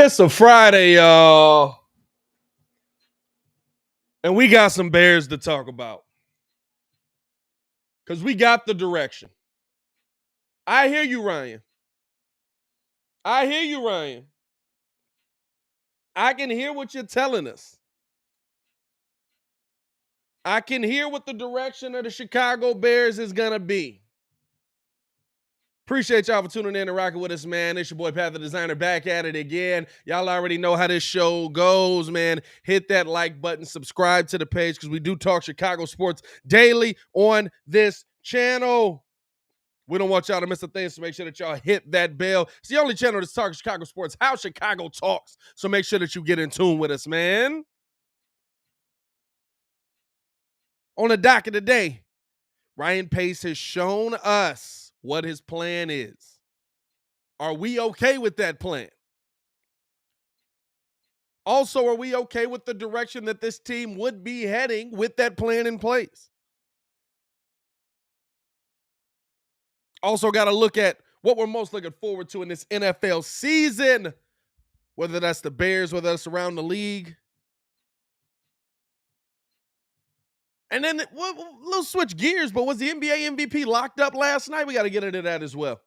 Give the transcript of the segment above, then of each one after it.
It's a Friday, y'all. And we got some Bears to talk about. Because we got the direction. I hear you, Ryan. I hear you, Ryan. I can hear what you're telling us. I can hear what the direction of the Chicago Bears is going to be. Appreciate y'all for tuning in and rocking with us, man. It's your boy, Pat the Designer, back at it again. Y'all already know how this show goes, man. Hit that like button, subscribe to the page, because we do talk Chicago sports daily on this channel. We don't want y'all to miss a thing, so make sure that y'all hit that bell. It's the only channel that's talking Chicago sports, how Chicago talks. So make sure that you get in tune with us, man. On the docket today, Ryan Pace has shown us what his plan is. Are we okay with that plan? Also, are we okay with the direction that this team would be heading with that plan in place? Also, got to look at what we're most looking forward to in this NFL season, whether that's the Bears, whether that's around the league. And then we'll switch gears, but was the NBA MVP locked up last night? We got to get into that as well.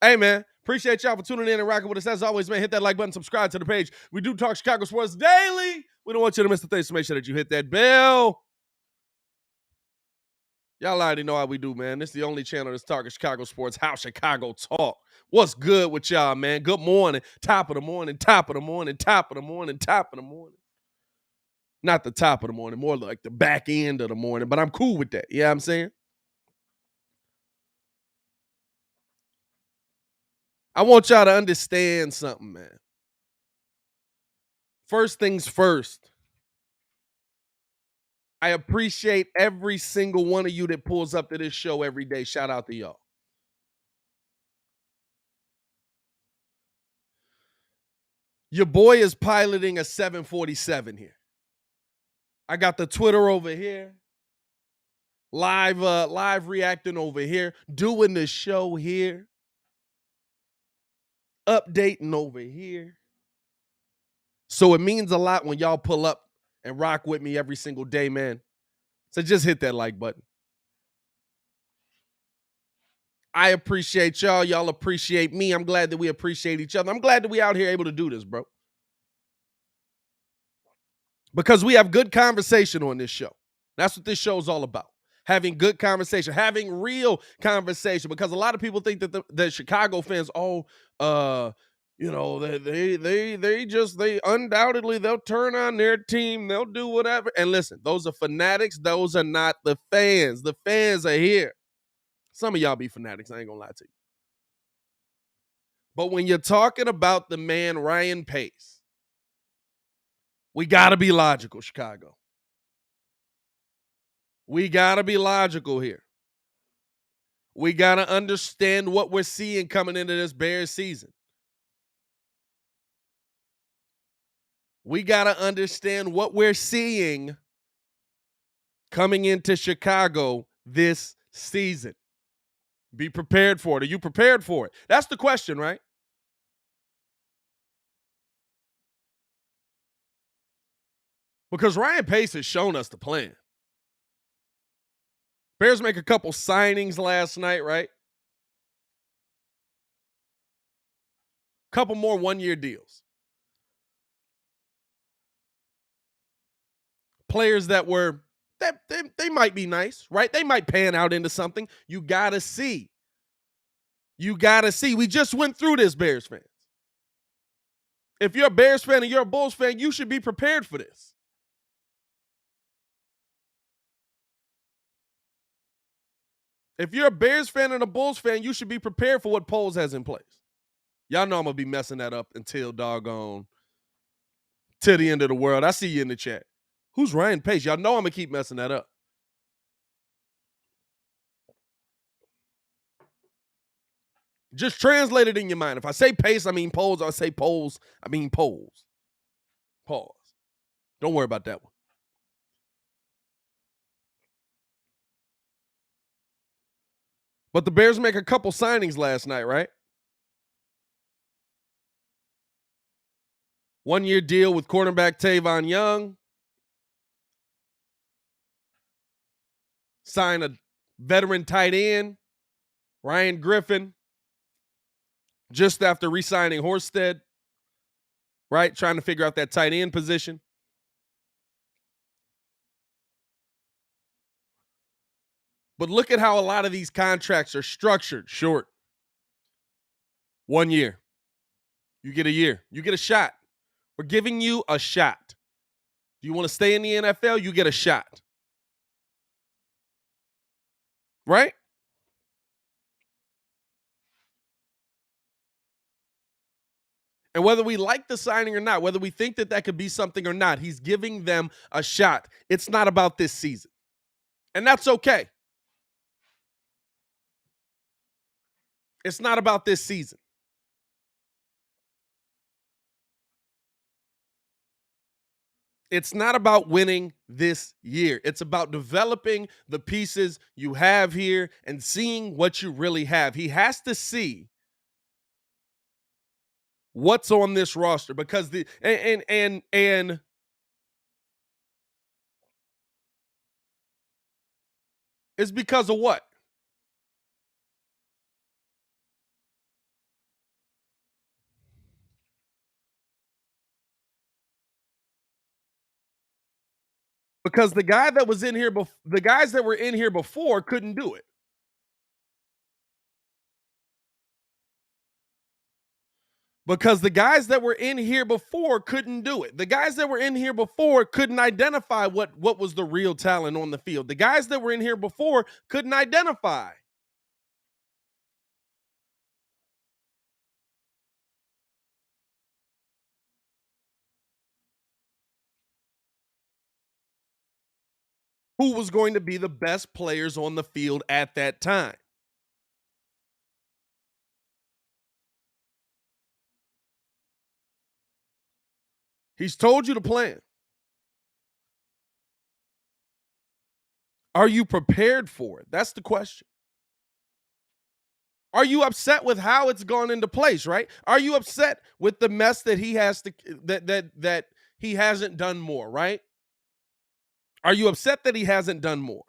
Hey, man, appreciate y'all for tuning in and rocking with us. As always, man, hit that like button, subscribe to the page. We do talk Chicago sports daily. We don't want you to miss the thing, so make sure that you hit that bell. Y'all already know how we do, man. This is the only channel that's talking Chicago sports, how Chicago talk. What's good with y'all, man? Good morning. Top of the morning, top of the morning, top of the morning, top of the morning. Not the top of the morning, more like the back end of the morning, but I'm cool with that. You know what I'm saying? I want y'all to understand something, man. First things first. I appreciate every single one of you that pulls up to this show every day. Shout out to y'all. Your boy is piloting a 747 here. I got the Twitter over here. Live reacting over here. Doing the show here. Updating over here. So it means a lot when y'all pull up and rock with me every single day, man. So just hit that like button. I appreciate y'all. Y'all appreciate me. I'm glad that we appreciate each other. I'm glad that we out here able to do this, bro. Because we have good conversation on this show. That's what this show is all about. Having good conversation, having real conversation. Because a lot of people think that the Chicago fans, they undoubtedly they'll turn on their team, they'll do whatever. And listen, those are fanatics. Those are not the fans. The fans are here. Some of y'all be fanatics. I ain't gonna lie to you. But when you're talking about the man Ryan Pace, we gotta be logical, Chicago. We gotta be logical here. We gotta understand what we're seeing coming into this Bears season. We gotta understand what we're seeing coming into Chicago this season. Be prepared for it. Are you prepared for it? That's the question, right? Because Ryan Pace has shown us the plan. Bears make a couple signings last night, right? Couple more one-year deals. Players that were, they might be nice, right? They might pan out into something. You got to see. You got to see. We just went through this, Bears fans. If you're a Bears fan and you're a Bulls fan, you should be prepared for this. If you're a Bears fan and a Bulls fan, you should be prepared for what Poles has in place. Y'all know I'm going to be messing that up until doggone to the end of the world. I see you in the chat. Who's Ryan Pace? Y'all know I'm going to keep messing that up. Just translate it in your mind. If I say Pace, I mean Poles. Or I say Poles, I mean Poles. Pause. Don't worry about that one. But the Bears make a couple signings last night, right? 1-year deal with cornerback Tavon Young. Sign a veteran tight end, Ryan Griffin, just after re-signing Horsted, right? Trying to figure out that tight end position. But look at how a lot of these contracts are structured. Short. 1 year. You get a year. You get a shot. We're giving you a shot. Do you want to stay in the NFL? You get a shot. Right? And whether we like the signing or not, whether we think that that could be something or not, he's giving them a shot. It's not about this season. And that's okay. It's not about this season. It's not about winning this year. It's about developing the pieces you have here and seeing what you really have. He has to see what's on this roster because and it's because of what? Because the guy that was in here the guys that were in here before couldn't do it. Because the guys that were in here before couldn't do it. The guys that were in here before couldn't identify what was the real talent on the field. The guys that were in here before couldn't identify who was going to be the best players on the field at that time. He's told you the plan. Are you prepared for it? That's the question. Are you upset with how it's gone into place, right? Are you upset with the mess that he has to that he hasn't done more, right? Are you upset that he hasn't done more?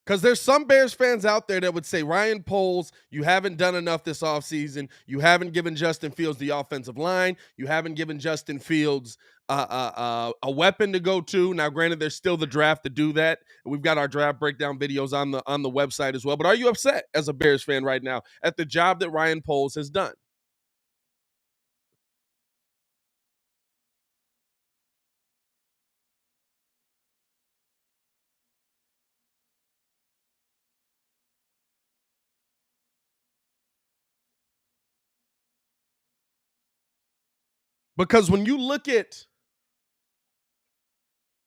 Because there's some Bears fans out there that would say, Ryan Poles, you haven't done enough this offseason. You haven't given Justin Fields the offensive line. You haven't given Justin Fields a weapon to go to. Now, granted, there's still the draft to do that. And we've got our draft breakdown videos on the website as well. But are you upset as a Bears fan right now at the job that Ryan Poles has done? Because when you look at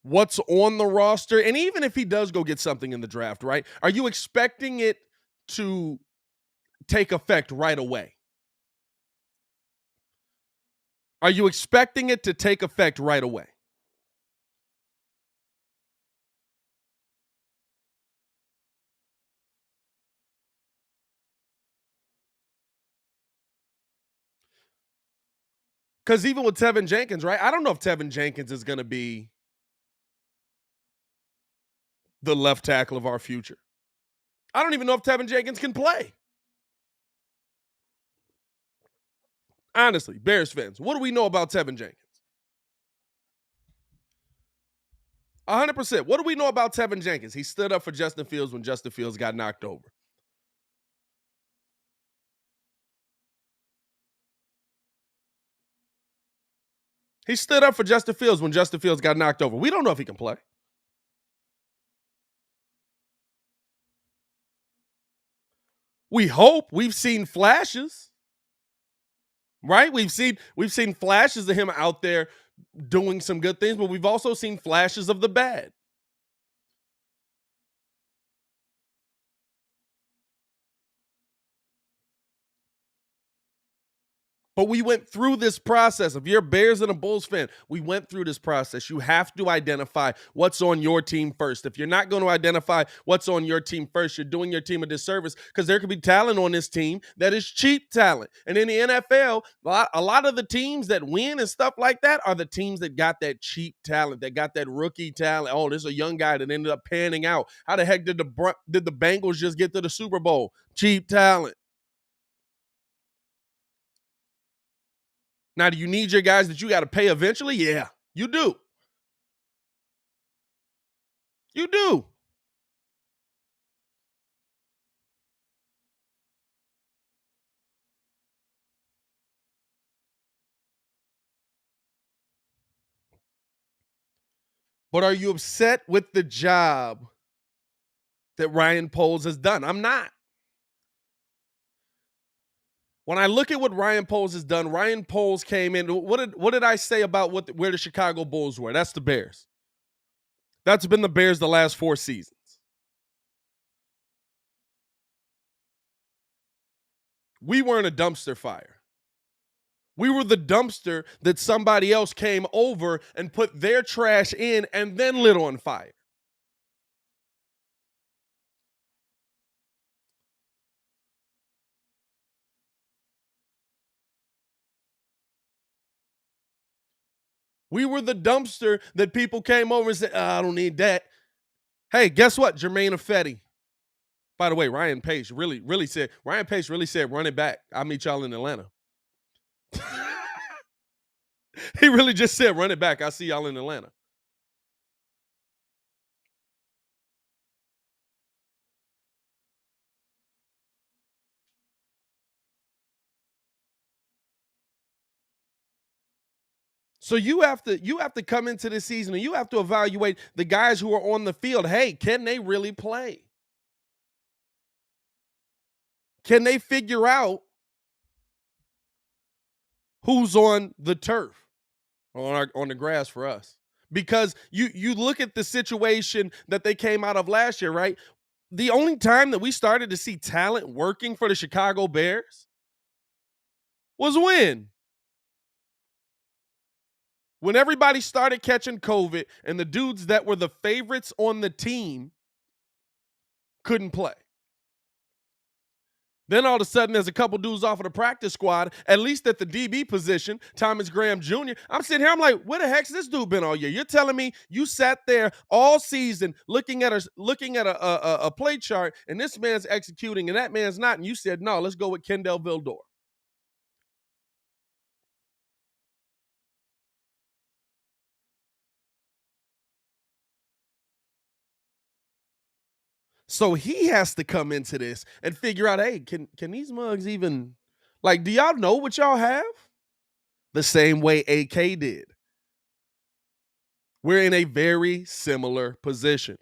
what's on the roster, and even if he does go get something in the draft, right? Are you expecting it to take effect right away? Are you expecting it to take effect right away? Because even with Tevin Jenkins, right? I don't know if Tevin Jenkins is going to be the left tackle of our future. I don't even know if Tevin Jenkins can play. Honestly, Bears fans, what do we know about Tevin Jenkins? 100%. What do we know about Tevin Jenkins? He stood up for Justin Fields when Justin Fields got knocked over. He stood up for Justin Fields when Justin Fields got knocked over. We don't know if he can play. We hope. We've seen flashes, right? We've seen flashes of him out there doing some good things, but we've also seen flashes of the bad. But we went through this process. If you're a Bears and a Bulls fan, we went through this process. You have to identify what's on your team first. If you're not going to identify what's on your team first, you're doing your team a disservice because there could be talent on this team that is cheap talent. And in the NFL, a lot of the teams that win and stuff like that are the teams that got that cheap talent, that got that rookie talent. Oh, there's a young guy that ended up panning out. How the heck did the Bengals just get to the Super Bowl? Cheap talent. Now, do you need your guys that you got to pay eventually? Yeah, you do. You do. But are you upset with the job that Ryan Poles has done? I'm not. When I look at what Ryan Poles has done, Ryan Poles came in. What did I say about where the Chicago Bulls were? That's the Bears. That's been the Bears the last 4 seasons. We weren't a dumpster fire. We were the dumpster that somebody else came over and put their trash in and then lit on fire. We were the dumpster that people came over and said, oh, I don't need that. Hey, guess what? Jermaine Ifedi. By the way, Ryan Pace really said, run it back. I'll meet y'all in Atlanta. He really just said, run it back. I'll see y'all in Atlanta. So you have to come into this season and you have to evaluate the guys who are on the field. Hey, can they really play? Can they figure out who's on the turf, on the grass for us? Because you look at the situation that they came out of last year, right? The only time that we started to see talent working for the Chicago Bears was when everybody started catching COVID and the dudes that were the favorites on the team couldn't play. Then all of a sudden, there's a couple dudes off of the practice squad, at least at the DB position, Thomas Graham Jr. I'm sitting here, I'm like, where the heck's this dude been all year? You're telling me you sat there all season looking at a play chart, and this man's executing and that man's not, and you said, no, let's go with Kendall Vildor. So he has to come into this and figure out, hey, can these mugs even, like, do y'all know what y'all have? The same way AK did. We're in a very similar position.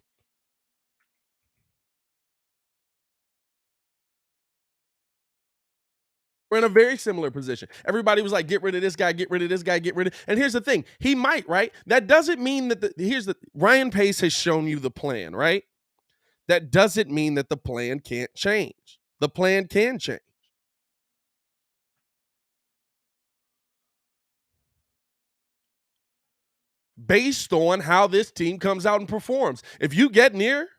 We're in a very similar position. Everybody was like, get rid of this guy, get rid of this guy, get rid of. And here's the thing. He might, right? That doesn't mean that Ryan Pace has shown you the plan, right? That doesn't mean that the plan can't change. The plan can change. Based on how this team comes out and performs. If you get near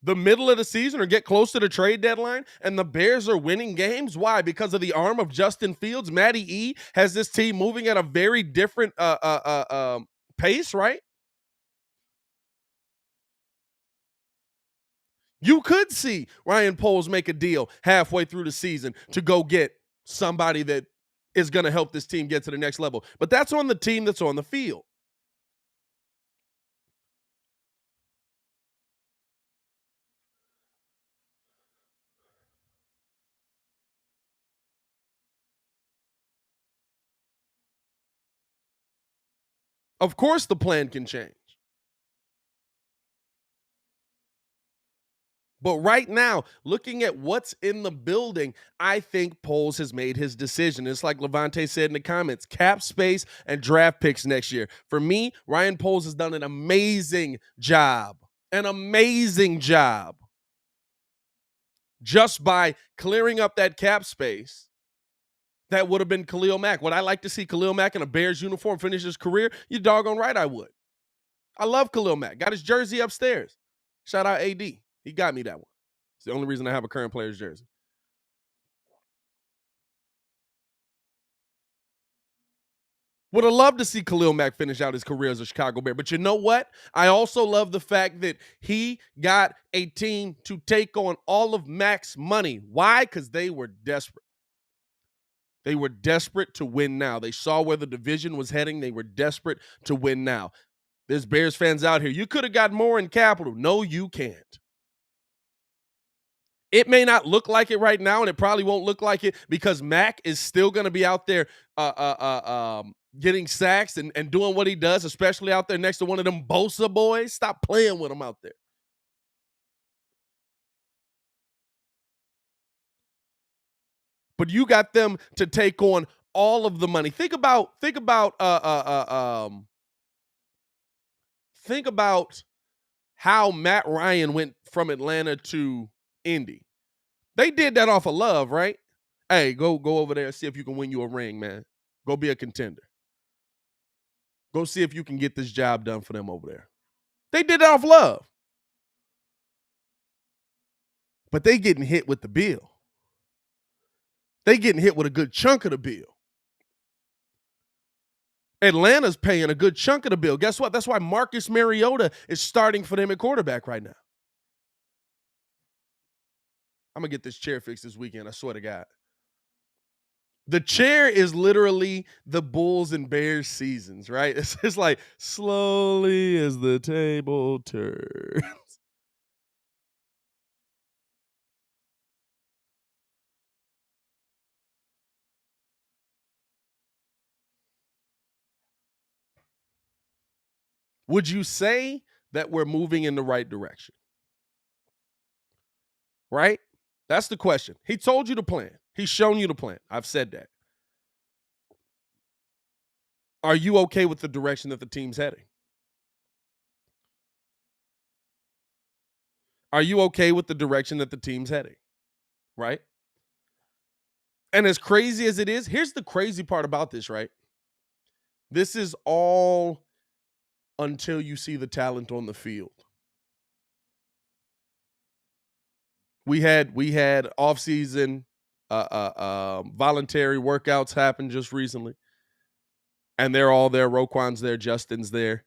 the middle of the season or get close to the trade deadline and the Bears are winning games, why? Because of the arm of Justin Fields. Matty E has this team moving at a very different pace, right? You could see Ryan Poles make a deal halfway through the season to go get somebody that is going to help this team get to the next level. But that's on the team that's on the field. Of course, the plan can change. But right now, looking at what's in the building, I think Poles has made his decision. It's like Levante said in the comments, cap space and draft picks next year. For me, Ryan Poles has done an amazing job. An amazing job. Just by clearing up that cap space That would have been Khalil Mack. Would I like to see Khalil Mack in a Bears uniform finish his career? You doggone right I would. I love Khalil Mack. Got his jersey upstairs. Shout out AD. He got me that one. It's the only reason I have a current player's jersey. Would have loved to see Khalil Mack finish out his career as a Chicago Bear. But you know what? I also love the fact that he got a team to take on all of Mack's money. Why? Because they were desperate. They were desperate to win now. They saw where the division was heading. They were desperate to win now. There's Bears fans out here. You could have got more in capital. No, you can't. It may not look like it right now, and it probably won't look like it because Mack is still going to be out there getting sacks and doing what he does, especially out there next to one of them Bosa boys. Stop playing with him out there. But you got them to take on all of the money. Think about how Matt Ryan went from Atlanta to Indy. They did that off of love, right? Hey, go over there and see if you can win you a ring, man. Go be a contender. Go see if you can get this job done for them over there. They did it off love. But they getting hit with the bill. They getting hit with a good chunk of the bill. Atlanta's paying a good chunk of the bill. Guess what? That's why Marcus Mariota is starting for them at quarterback right now. I'm going to get this chair fixed this weekend, I swear to God. The chair is literally the Bulls and Bears seasons, right? It's just like slowly as the table turns. Would you say that we're moving in the right direction? Right? That's the question. He told you the plan. He's shown you the plan. I've said that. Are you okay with the direction that the team's heading? Are you okay with the direction that the team's heading? Right? And as crazy as it is, here's the crazy part about this, right? This is all until you see the talent on the field. We had offseason voluntary workouts happen just recently. And they're all there. Roquan's there. Justin's there.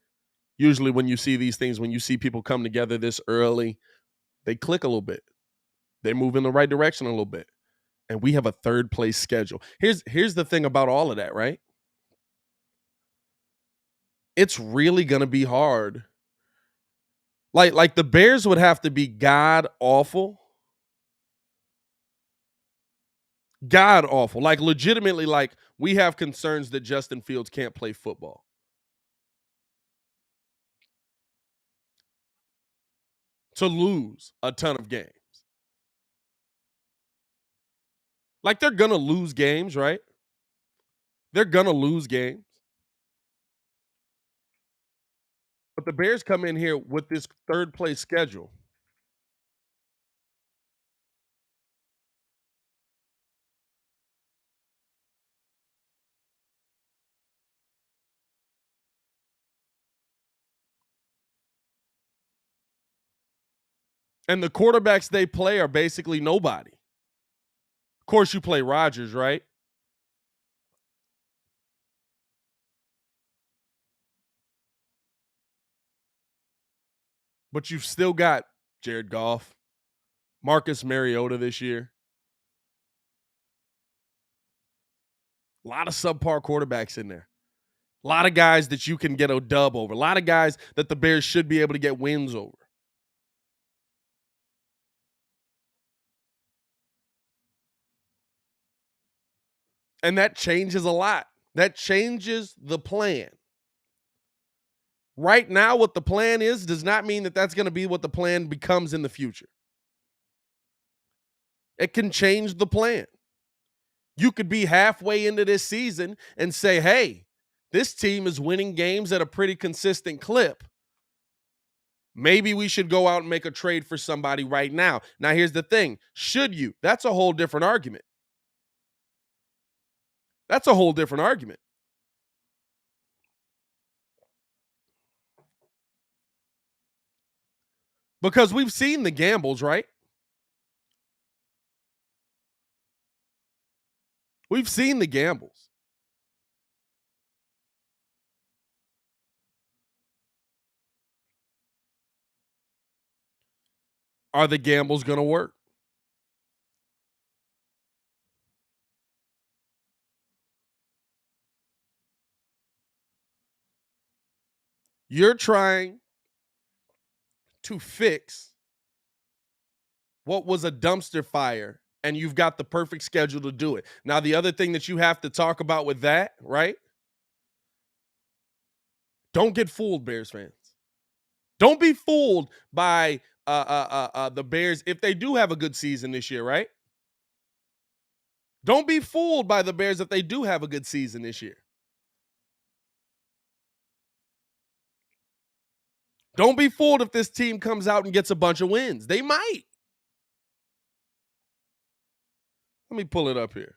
Usually when you see these things, when you see people come together this early, they click a little bit. They move in the right direction a little bit. And we have a third place schedule. Here's the thing about all of that, right? It's really going to be hard. Like the Bears would have to be god awful. God awful. Like legitimately, like we have concerns that Justin Fields can't play football. To lose a ton of games. Like they're going to lose games, right? They're going to lose games. But the Bears come in here with this third place schedule. And the quarterbacks they play are basically nobody. Of course, you play Rodgers, right? But you've still got Jared Goff, Marcus Mariota this year. A lot of subpar quarterbacks in there. A lot of guys that you can get a dub over. A lot of guys that the Bears should be able to get wins over. And that changes a lot. That changes the plan. Right now, what the plan is does not mean that that's going to be what the plan becomes in the future. It can change the plan. You could be halfway into this season and say, hey, this team is winning games at a pretty consistent clip. Maybe we should go out and make a trade for somebody right now. Now, here's the thing. Should you? That's a whole different argument. That's a whole different argument. Because we've seen the gambles, right? We've seen the gambles. Are the gambles going to work? You're trying to fix what was a dumpster fire, and you've got the perfect schedule to do it. Now, the other thing that you have to talk about with that, right? Don't get fooled, Bears fans. Don't be fooled by the Bears if they do have a good season this year, right? Don't be fooled by the Bears if they do have a good season this year. Don't be fooled if this team comes out and gets a bunch of wins. They might. Let me pull it up here.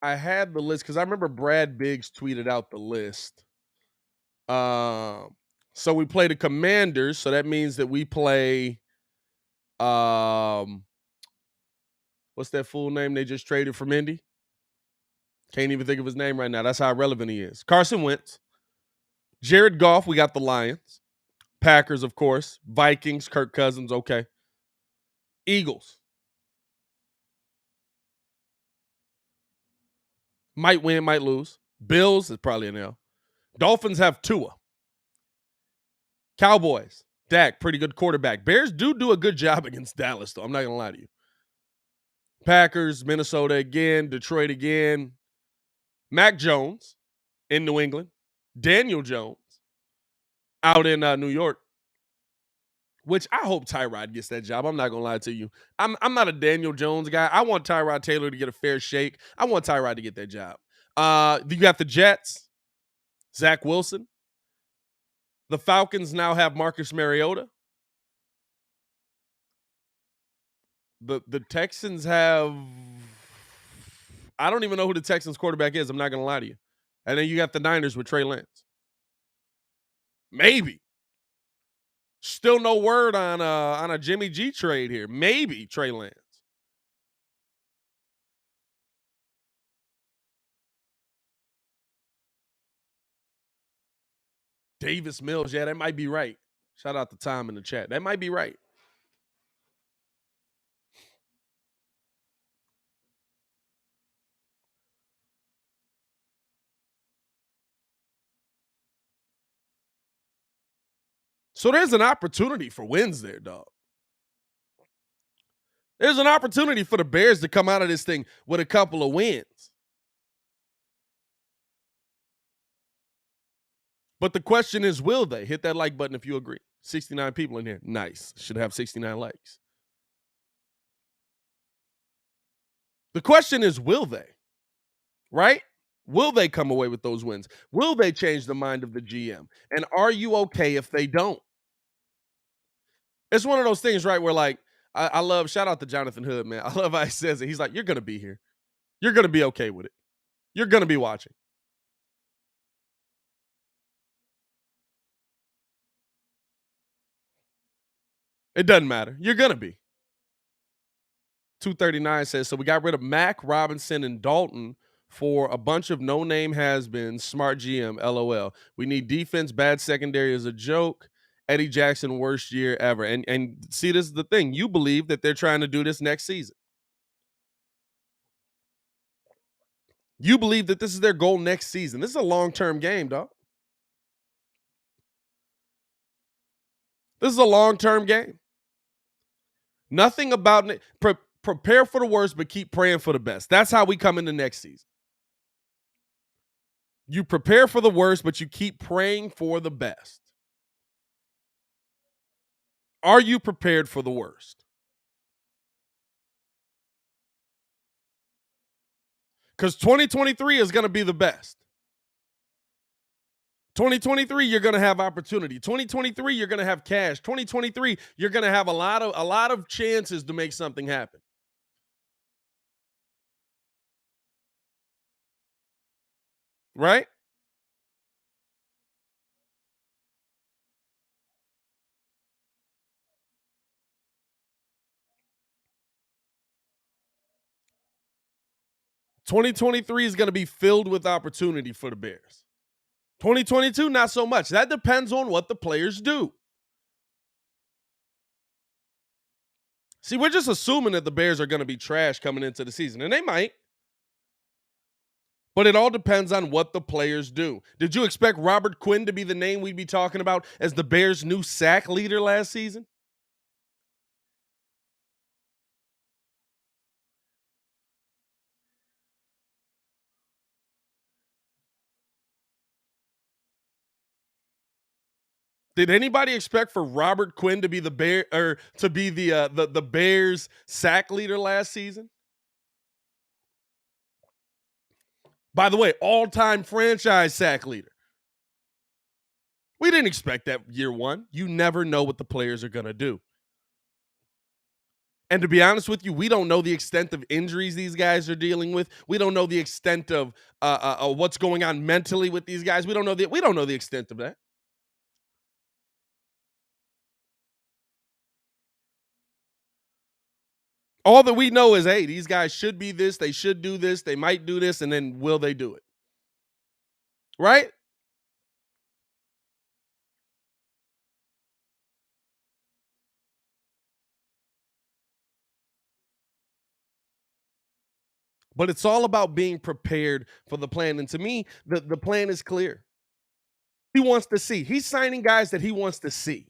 I had the list because I remember Brad Biggs tweeted out the list. So we play the Commanders, so that means that we play what's that fool name they just traded from Indy? Can't even think of his name right now. That's how irrelevant he is. Carson Wentz. Jared Goff, we got the Lions. Packers, of course. Vikings, Kirk Cousins, okay. Eagles. Might win, might lose. Bills is probably an L. Dolphins have Tua. Cowboys, Dak, pretty good quarterback. Bears do a good job against Dallas, though. I'm not going to lie to you. Packers, Minnesota again, Detroit again. Mac Jones in New England. Daniel Jones out in New York, which I hope Tyrod gets that job. I'm not going to lie to you. I'm not a Daniel Jones guy. I want Tyrod Taylor to get a fair shake. I want Tyrod to get that job. You got the Jets, Zach Wilson. The Falcons now have Marcus Mariota. The Texans have, I don't even know who the Texans quarterback is. I'm not going to lie to you. And then you got the Niners with Trey Lance. Maybe. Still no word on a Jimmy G trade here. Maybe Trey Lance. Davis Mills, yeah, that might be right. Shout out to Tom in the chat. That might be right. So there's an opportunity for wins there, dog. There's an opportunity for the Bears to come out of this thing with a couple of wins. But the question is, will they? Hit that like button if you agree. 69 people in here. Nice. Should have 69 likes. The question is, will they? Right? Will they come away with those wins? Will they change the mind of the GM? And are you okay if they don't? It's one of those things, right, where like, I love, shout out to Jonathan Hood, man. I love how he says it. He's like, you're going to be here. You're going to be okay with it. You're going to be watching. It doesn't matter. You're going to be. 239 says, so we got rid of Mack, Robinson, and Dalton for a bunch of no-name has-beens. Smart GM, LOL. We need defense. Bad secondary is a joke. Eddie Jackson, worst year ever. And see, this is the thing. You believe that they're trying to do this next season. You believe that this is their goal next season. This is a long-term game, dog. This is a long-term game. Nothing about it. Prepare for the worst, but keep praying for the best. That's how we come into next season. You prepare for the worst, but you keep praying for the best. Are you prepared for the worst? Because 2023 is going to be the best. 2023, you're going to have opportunity. 2023, you're going to have cash. 2023, you're going to have a lot of chances to make something happen. Right? "2023 is going to be filled with opportunity for the Bears. 2022, not so much. That depends on what the players do." See, we're just assuming that the Bears are going to be trash coming into the season, and they might. But it all depends on what the players do. Did you expect Robert Quinn to be the name we'd be talking about as the Bears' new sack leader last season? Did anybody expect for Robert Quinn to be the Bear or to be the Bears sack leader last season? By the way, all-time franchise sack leader. We didn't expect that year one. You never know what the players are going to do. And to be honest with you, we don't know the extent of injuries these guys are dealing with. We don't know the extent of what's going on mentally with these guys. We don't know the extent of that. All that we know is, hey, these guys should be this, they should do this, they might do this, and then will they do it? Right? But it's all about being prepared for the plan. And to me, the plan is clear. He wants to see. He's signing guys that he wants to see.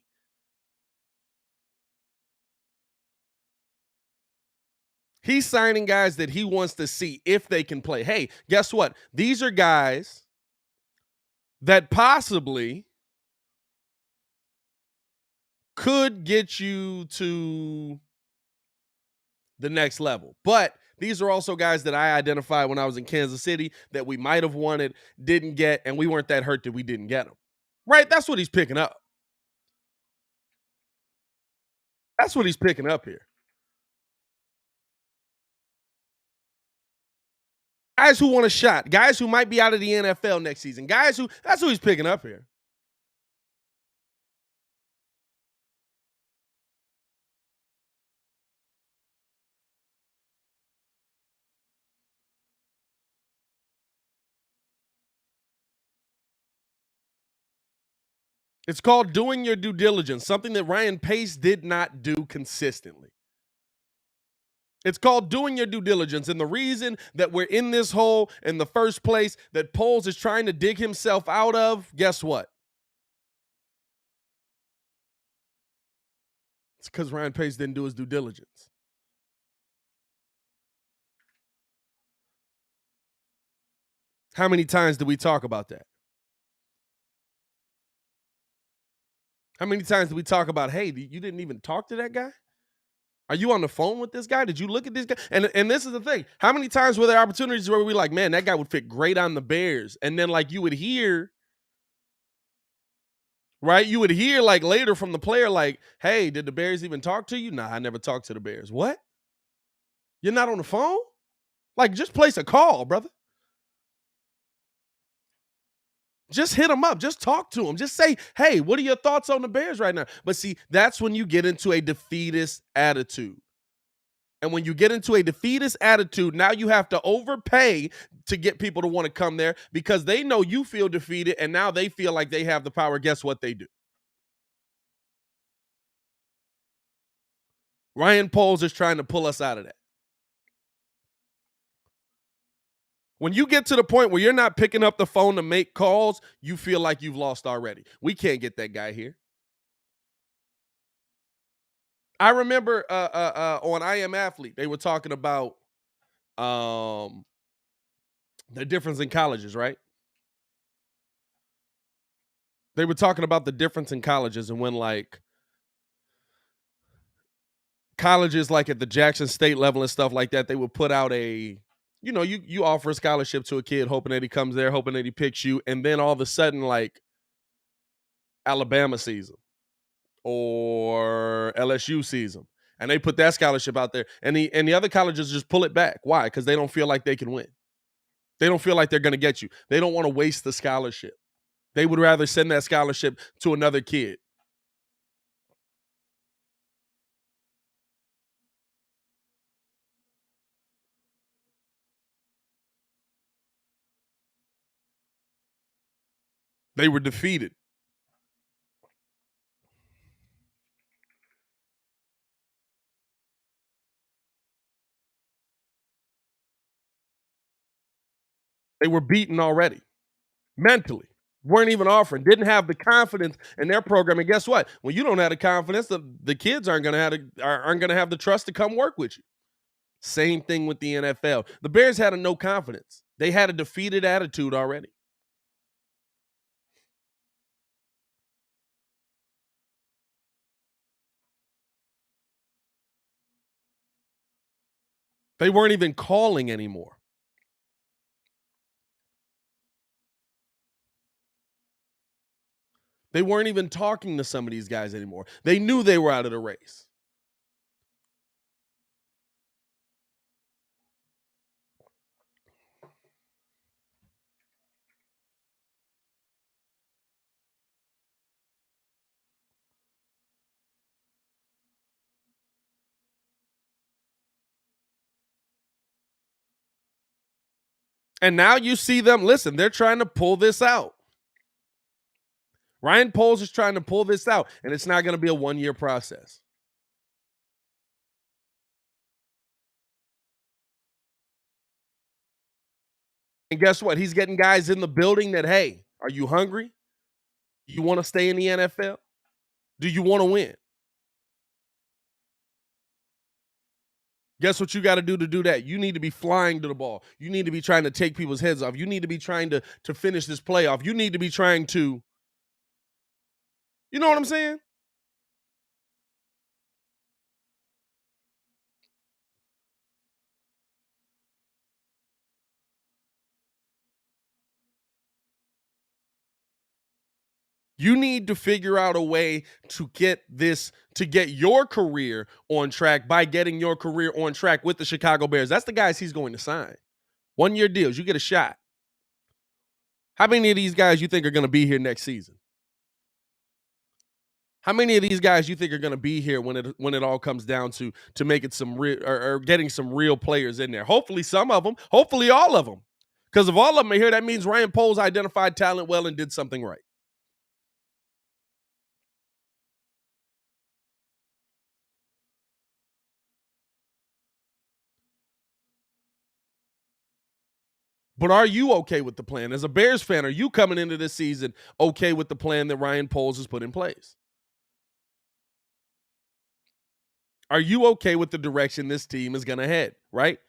He's signing guys that he wants to see if they can play. Hey, guess what? These are guys that possibly could get you to the next level. But these are also guys that I identified when I was in Kansas City that we might have wanted, didn't get, and we weren't that hurt that we didn't get them. Right? That's what he's picking up. That's what he's picking up here. Guys who want a shot, guys who might be out of the NFL next season, guys who, that's who he's picking up here. It's called doing your due diligence, something that Ryan Pace did not do consistently. It's called doing your due diligence. And the reason that we're in this hole in the first place that Poles is trying to dig himself out of, guess what? It's because Ryan Pace didn't do his due diligence. How many times did we talk about that? How many times did we talk about, hey, you didn't even talk to that guy? Are you on the phone with this guy? Did you look at this guy? And this is the thing. How many times were there opportunities where we like, man, that guy would fit great on the Bears? And then like you would hear, right? You would hear like later from the player, like, hey, did the Bears even talk to you? Nah, I never talked to the Bears. What? You're not on the phone? Like, just place a call, brother. Just hit them up. Just talk to them. Just say, hey, what are your thoughts on the Bears right now? But see, that's when you get into a defeatist attitude. And when you get into a defeatist attitude, now you have to overpay to get people to want to come there because they know you feel defeated and now they feel like they have the power. Guess what they do? Ryan Poles is trying to pull us out of that. When you get to the point where you're not picking up the phone to make calls, you feel like you've lost already. We can't get that guy here. I remember on I Am Athlete, they were talking about the difference in colleges, right? They were talking about the difference in colleges and when like colleges like at the Jackson State level and stuff like that, they would put out a, you offer a scholarship to a kid hoping that he comes there, hoping that he picks you. And then all of a sudden, like Alabama sees them or LSU sees them, and they put that scholarship out there, and the other colleges just pull it back. Why? Because they don't feel like they can win. They don't feel like they're going to get you. They don't want to waste the scholarship. They would rather send that scholarship to another kid. They were defeated. They were beaten already mentally. Weren't even offering, didn't have the confidence in their program. And guess what? When you don't have the confidence, the kids aren't going to have the trust to come work with you. Same thing with the NFL. The Bears had a no confidence. They had a defeated attitude already. They weren't even calling anymore. They weren't even talking to some of these guys anymore. They knew they were out of the race. And now you see them, listen, they're trying to pull this out. Ryan Poles is trying to pull this out, and it's not going to be a one-year process. And guess what? He's getting guys in the building that, hey, are you hungry? You want to stay in the NFL? Do you want to win? Guess what you got to do that? You need to be flying to the ball. You need to be trying to take people's heads off. You need to be trying to finish this playoff. You need to be trying to, you know what I'm saying? You need to figure out a way to get your career on track by getting your career on track with the Chicago Bears. That's the guys he's going to sign. 1-year deals. You get a shot. How many of these guys you think are going to be here next season? How many of these guys you think are going to be here when it all comes down to making some real or getting some real players in there? Hopefully some of them. Hopefully all of them. Because if all of them are here, that means Ryan Poles identified talent well and did something right. But are you okay with the plan? As a Bears fan, are you coming into this season okay with the plan that Ryan Poles has put in place? Are you okay with the direction this team is going to head, right?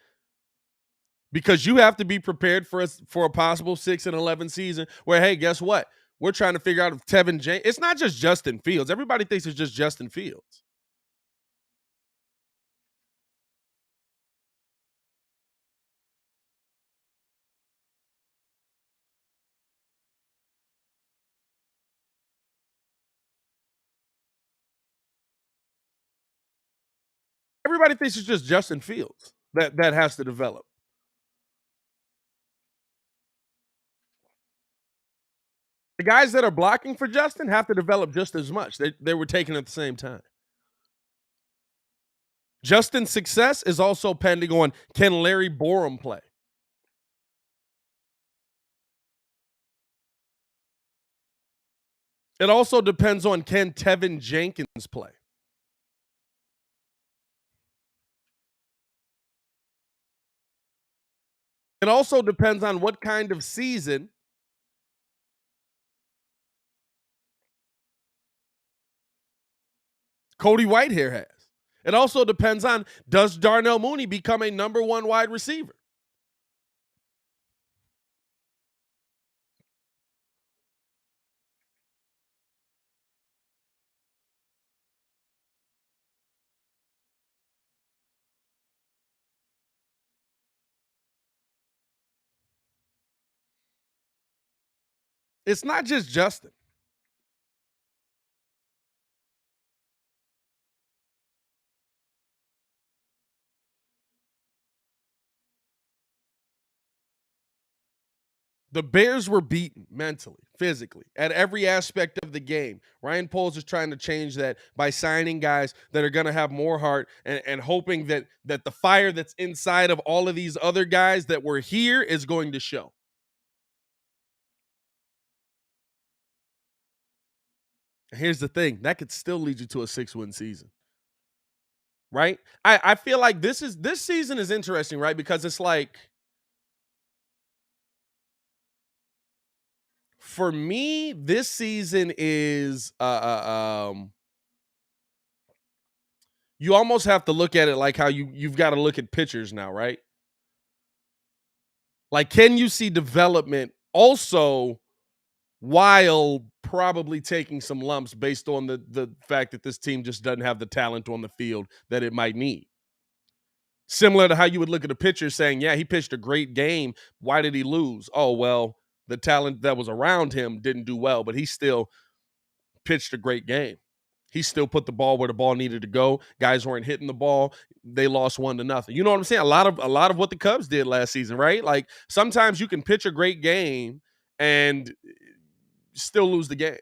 Because you have to be prepared for a possible 6-11 season where, hey, guess what? We're trying to figure out if Tevin James. It's not just Justin Fields. Everybody thinks it's just Justin Fields. Everybody thinks it's just Justin Fields that has to develop. The guys that are blocking for Justin have to develop just as much. They were taken at the same time. Justin's success is also pending on, can Larry Borom play? It also depends on, can Tevin Jenkins play? It also depends on what kind of season Cody Whitehair has. It also depends on, does Darnell Mooney become a number one wide receiver? It's not just Justin. The Bears were beaten mentally, physically, at every aspect of the game. Ryan Poles is trying to change that by signing guys that are going to have more heart and hoping that the fire that's inside of all of these other guys that were here is going to show. Here's the thing. That could still lead you to a 6-win season. Right? I feel like this season is interesting, right? Because it's like, for me, this season is you almost have to look at it like how you've got to look at pitchers now, right? Like, can you see development also while probably taking some lumps based on the fact that this team just doesn't have the talent on the field that it might need? Similar to how you would look at a pitcher saying, yeah, he pitched a great game. Why did he lose? Oh, well, the talent that was around him didn't do well, but he still pitched a great game. He still put the ball where the ball needed to go. Guys weren't hitting the ball. They lost 1-0. You know what I'm saying? A lot of what the Cubs did last season, right? Like, sometimes you can pitch a great game and still lose the game.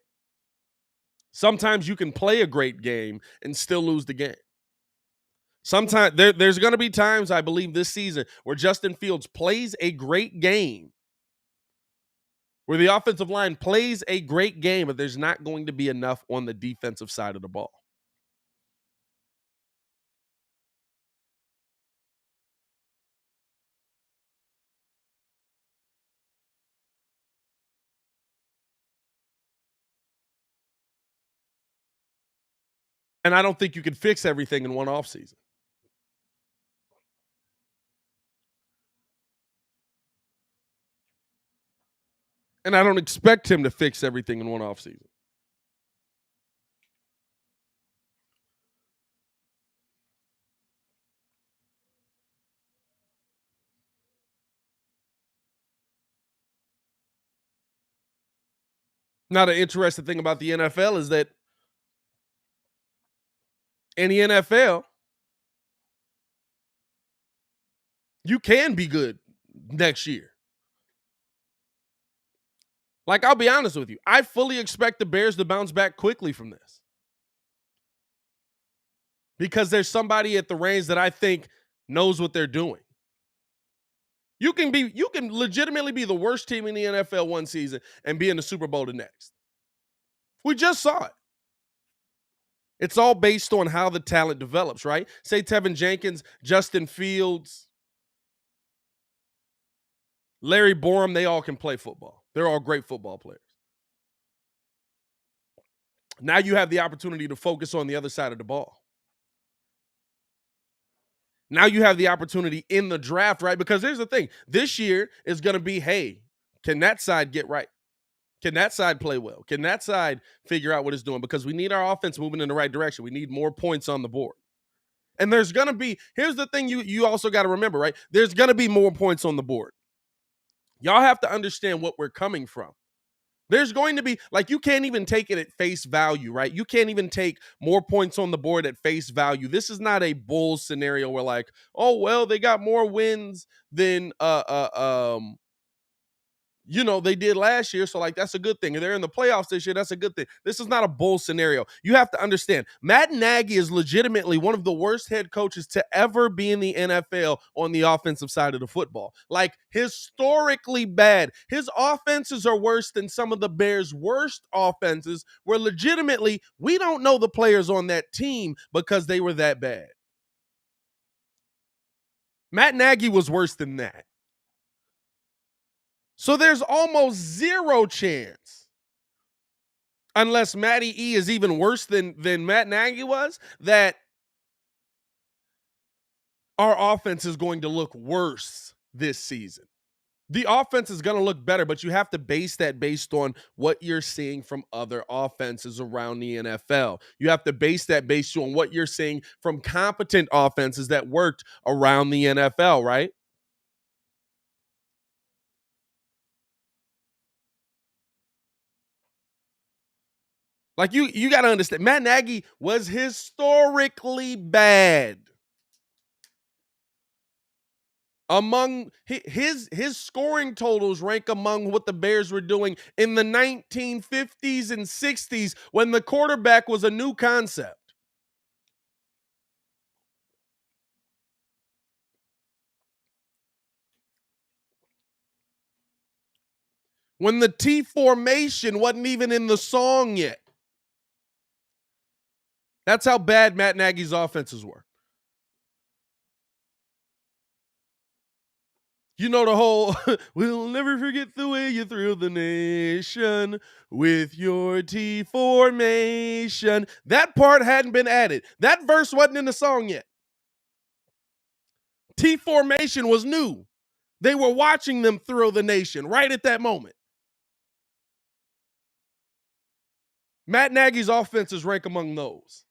Sometimes you can play a great game and still lose the game. Sometimes there's going to be times, I believe, this season where Justin Fields plays a great game, where the offensive line plays a great game, but there's not going to be enough on the defensive side of the ball. And I don't think you can fix everything in one offseason. And I don't expect him to fix everything in one offseason. Now, the interesting thing about the NFL is that in the NFL, you can be good next year. Like, I'll be honest with you. I fully expect the Bears to bounce back quickly from this, because there's somebody at the reins that I think knows what they're doing. You can legitimately be the worst team in the NFL one season and be in the Super Bowl the next. We just saw it. It's all based on how the talent develops, right? Say Tevin Jenkins, Justin Fields, Larry Borum, they all can play football. They're all great football players. Now you have the opportunity to focus on the other side of the ball. Now you have the opportunity in the draft, right? Because here's the thing. This year is going to be, hey, can that side get right? Can that side play well? Can that side figure out what it's doing? Because we need our offense moving in the right direction. We need more points on the board. And there's going to be, here's the thing you also got to remember, right? There's going to be more points on the board. Y'all have to understand what we're coming from. There's going to be, like, you can't even take it at face value, right? You can't even take more points on the board at face value. This is not a Bulls scenario where, like, oh, well, they got more wins than they did last year, so, like, that's a good thing. And they're in the playoffs this year, that's a good thing. This is not a bull scenario. You have to understand, Matt Nagy is legitimately one of the worst head coaches to ever be in the NFL on the offensive side of the football. Like, historically bad. His offenses are worse than some of the Bears' worst offenses, where legitimately we don't know the players on that team because they were that bad. Matt Nagy was worse than that. So there's almost zero chance, unless Matty E is even worse than Matt Nagy was, that our offense is going to look worse this season. The offense is going to look better, but you have to base that based on what you're seeing from other offenses around the NFL. You have to base that based on what you're seeing from competent offenses that worked around the NFL, right? Like, you got to understand, Matt Nagy was historically bad Among his scoring totals rank among what the Bears were doing in the 1950s and 60s when the quarterback was a new concept. When the T formation wasn't even in the song yet. That's how bad Matt Nagy's offenses were. You know the whole, we'll never forget the way you thrilled the nation with your T formation. That part hadn't been added. That verse wasn't in the song yet. T formation was new. They were watching them thrill the nation right at that moment. Matt Nagy's offenses rank among those.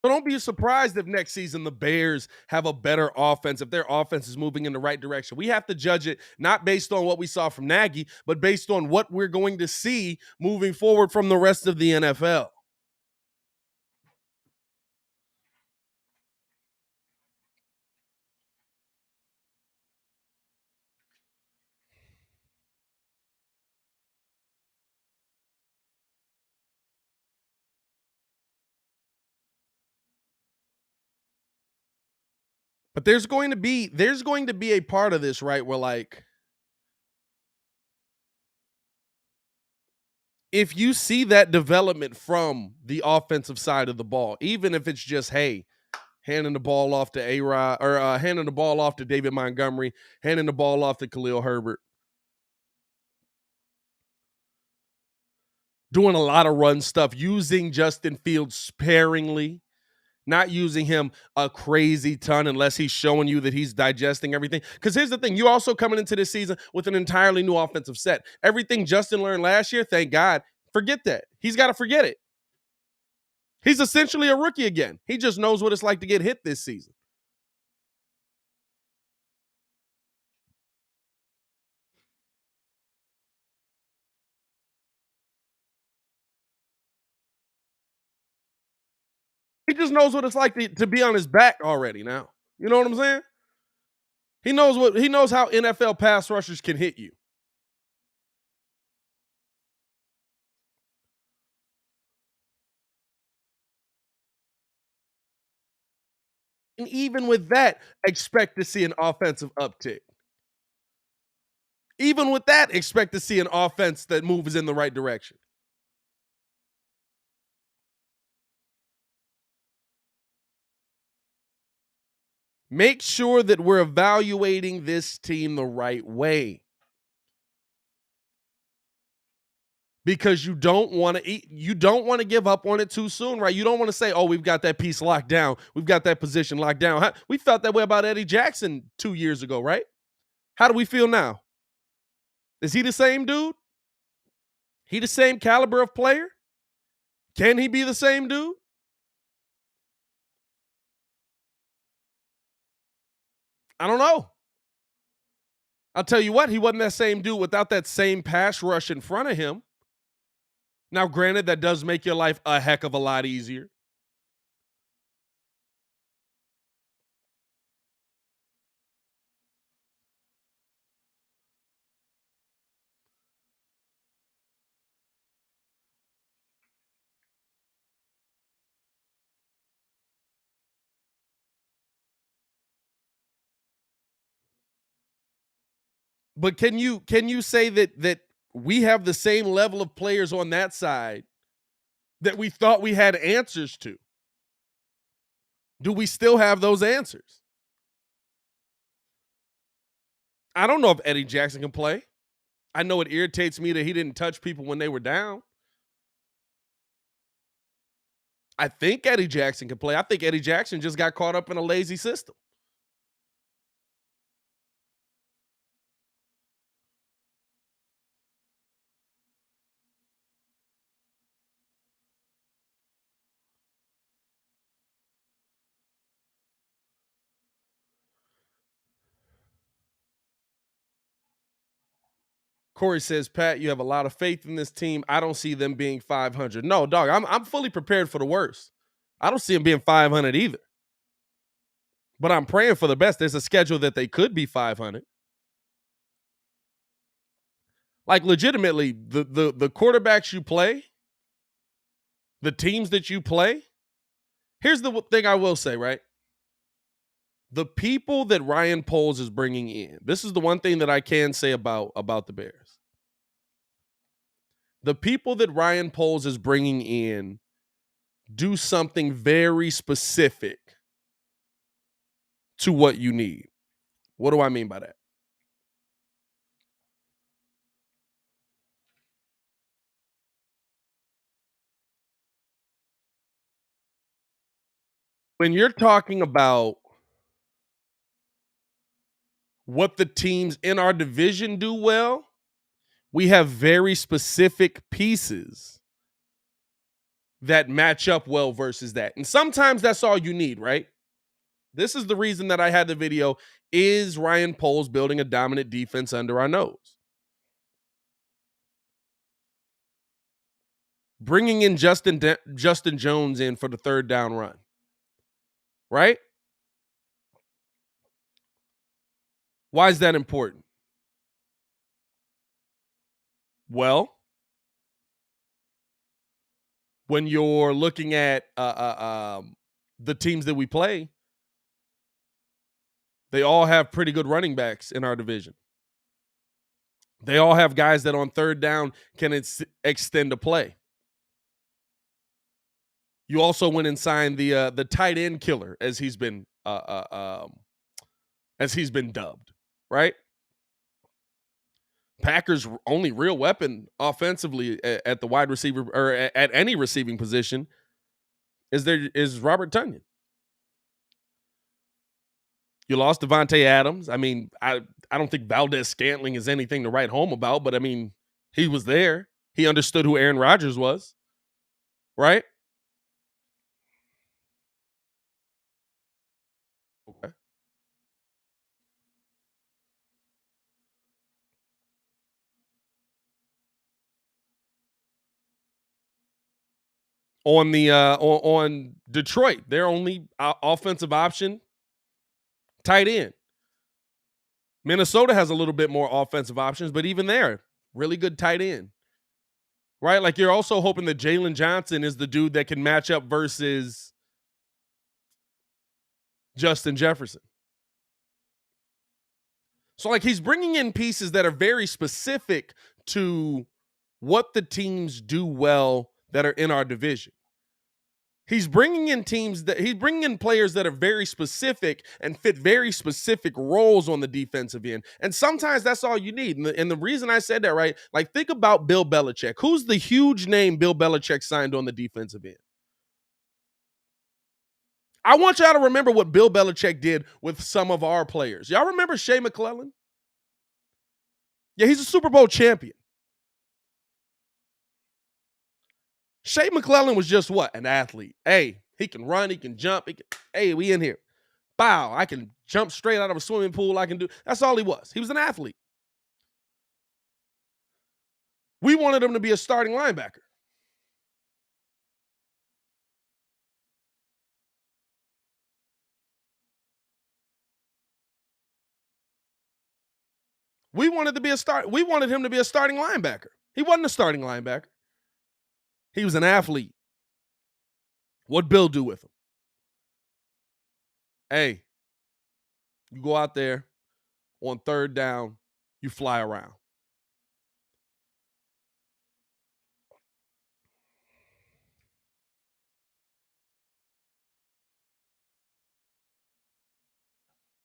So don't be surprised if next season the Bears have a better offense, if their offense is moving in the right direction. We have to judge it not based on what we saw from Nagy, but based on what we're going to see moving forward from the rest of the NFL. But there's going to be a part of this, right, where like if you see that development from the offensive side of the ball, even if it's just, hey, handing the ball off to A-Rod or handing the ball off to David Montgomery, handing the ball off to Khalil Herbert, doing a lot of run stuff, using Justin Fields sparingly, not using him a crazy ton unless he's showing you that he's digesting everything. Because here's the thing, you're also coming into this season with an entirely new offensive set. Everything Justin learned last year, thank God, forget that. He's got to forget it. He's essentially a rookie again. He just knows what it's like to get hit this season. He just knows what it's like to be on his back already now. You know what I'm saying? He knows how NFL pass rushers can hit you. And even with that, expect to see an offensive uptick. Even with that, expect to see an offense that moves in the right direction. Make sure that we're evaluating this team the right way. Because you don't want to give up on it too soon, right? You don't want to say, "Oh, we've got that piece locked down. We've got that position locked down." We felt that way about Eddie Jackson 2 years ago, right? How do we feel now? Is he the same dude? He the same caliber of player? Can he be the same dude? I don't know. I'll tell you what, he wasn't that same dude without that same pass rush in front of him. Now, granted, that does make your life a heck of a lot easier. But can you say that we have the same level of players on that side that we thought we had answers to? Do we still have those answers? I don't know if Eddie Jackson can play. I know it irritates me that he didn't touch people when they were down. I think Eddie Jackson can play. I think Eddie Jackson just got caught up in a lazy system. Corey says, Pat, you have a lot of faith in this team. I don't see them being 500. No, dog, I'm fully prepared for the worst. I don't see them being 500 either. But I'm praying for the best. There's a schedule that they could be 500. Like, legitimately, the quarterbacks you play, the teams that you play, here's the thing I will say, right? The people that Ryan Poles is bringing in, this is the one thing that I can say about the Bears. The people that Ryan Poles is bringing in do something very specific to what you need. What do I mean by that? When you're talking about what the teams in our division do well, we have very specific pieces that match up well versus that. And sometimes that's all you need, right? This is the reason that I had the video. Is Ryan Poles building a dominant defense under our nose? Bringing in Justin Jones in for the third down run, right? Why is that important? Well, when you're looking at the teams that we play, they all have pretty good running backs in our division. They all have guys that on third down can extend a play. You also went and signed the tight end killer, as he's been dubbed, right? Packers' only real weapon offensively at the wide receiver or at any receiving position is Robert Tonyan. You lost Devontae Adams. I mean, I don't think Valdez-Scantling is anything to write home about, but I mean, he was there. He understood who Aaron Rodgers was, right? Okay. On the on Detroit, their only offensive option, tight end. Minnesota has a little bit more offensive options, but even there, really good tight end. Right? Like, you're also hoping that Jalen Johnson is the dude that can match up versus Justin Jefferson. So, like, he's bringing in pieces that are very specific to what the teams do well that are in our division. He's bringing in players that are very specific and fit very specific roles on the defensive end. And sometimes that's all you need. And the reason I said that, right? Like, think about Bill Belichick. Who's the huge name Bill Belichick signed on the defensive end? I want y'all to remember what Bill Belichick did with some of our players. Y'all remember Shea McClellin? Yeah, he's a Super Bowl champion. Shea McClellin was just what? An athlete. Hey, he can run, he can jump. Hey, we in here. Bow, I can jump straight out of a swimming pool. I can do. That's all he was. He was an athlete. We wanted him to be a starting linebacker. We wanted him to be a starting linebacker. He wasn't a starting linebacker. He was an athlete. What'd Bill do with him? Hey, you go out there on third down, you fly around.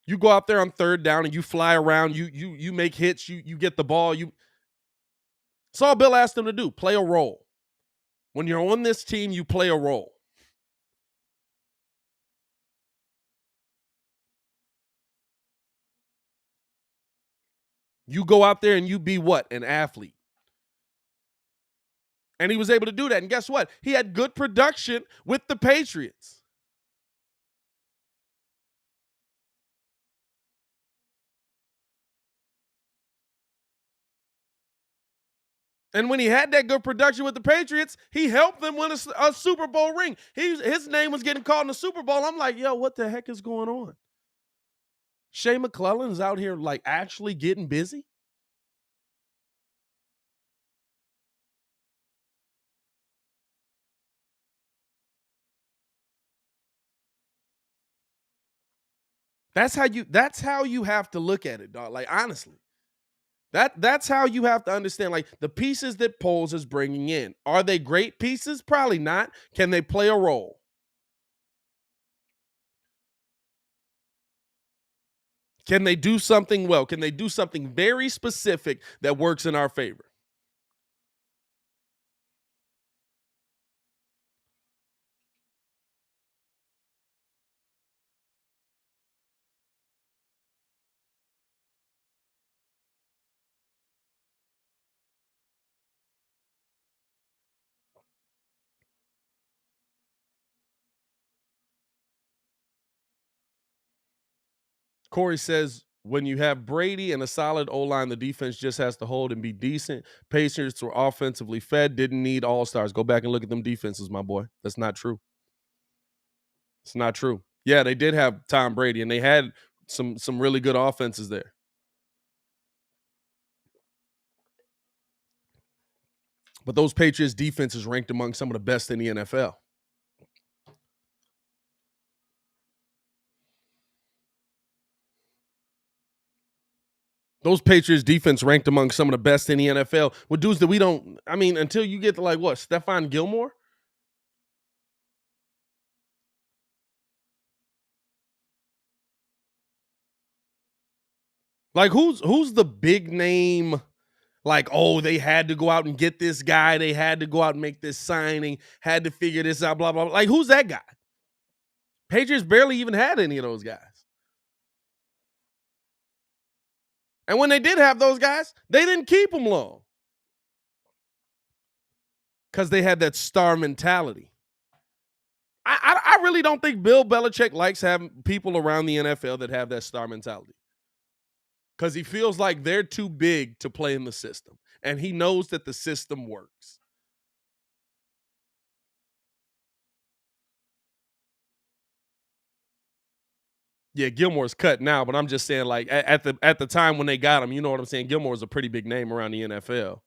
You go out there on third down and you fly around. You make hits. You get the ball. It's all Bill asked him to do. Play a role. When you're on this team, you play a role. You go out there and you be what? An athlete. And he was able to do that. And guess what? He had good production with the Patriots. And when he had that good production with the Patriots, he helped them win a Super Bowl ring. His name was getting called in the Super Bowl. I'm like, yo, what the heck is going on? Shea McClellan is out here like actually getting busy. That's how you have to look at it, dog. Like honestly. That's how you have to understand like the pieces that Poles is bringing in. Are they great pieces? Probably not. Can they play a role? Can they do something well? Can they do something very specific that works in our favor? Corey says, when you have Brady and a solid O-line, the defense just has to hold and be decent. Pacers were offensively fed, didn't need all-stars. Go back and look at them defenses, my boy. That's not true. It's not true. Yeah, they did have Tom Brady, and they had some really good offenses there. But those Patriots defenses ranked among some of the best in the NFL. Those Patriots defense ranked among some of the best in the NFL with dudes that we don't, I mean, until you get to like what, Stephon Gilmore? Like who's the big name? Like, oh, they had to go out and get this guy. They had to go out and make this signing, had to figure this out, blah, blah, blah. Like, who's that guy? Patriots barely even had any of those guys. And when they did have those guys, they didn't keep them long. Because they had that star mentality. I really don't think Bill Belichick likes having people around the NFL that have that star mentality. Because he feels like they're too big to play in the system. And he knows that the system works. Yeah, Gilmore's cut now, but I'm just saying, like, at the time when they got him, you know what I'm saying? Gilmore's a pretty big name around the NFL.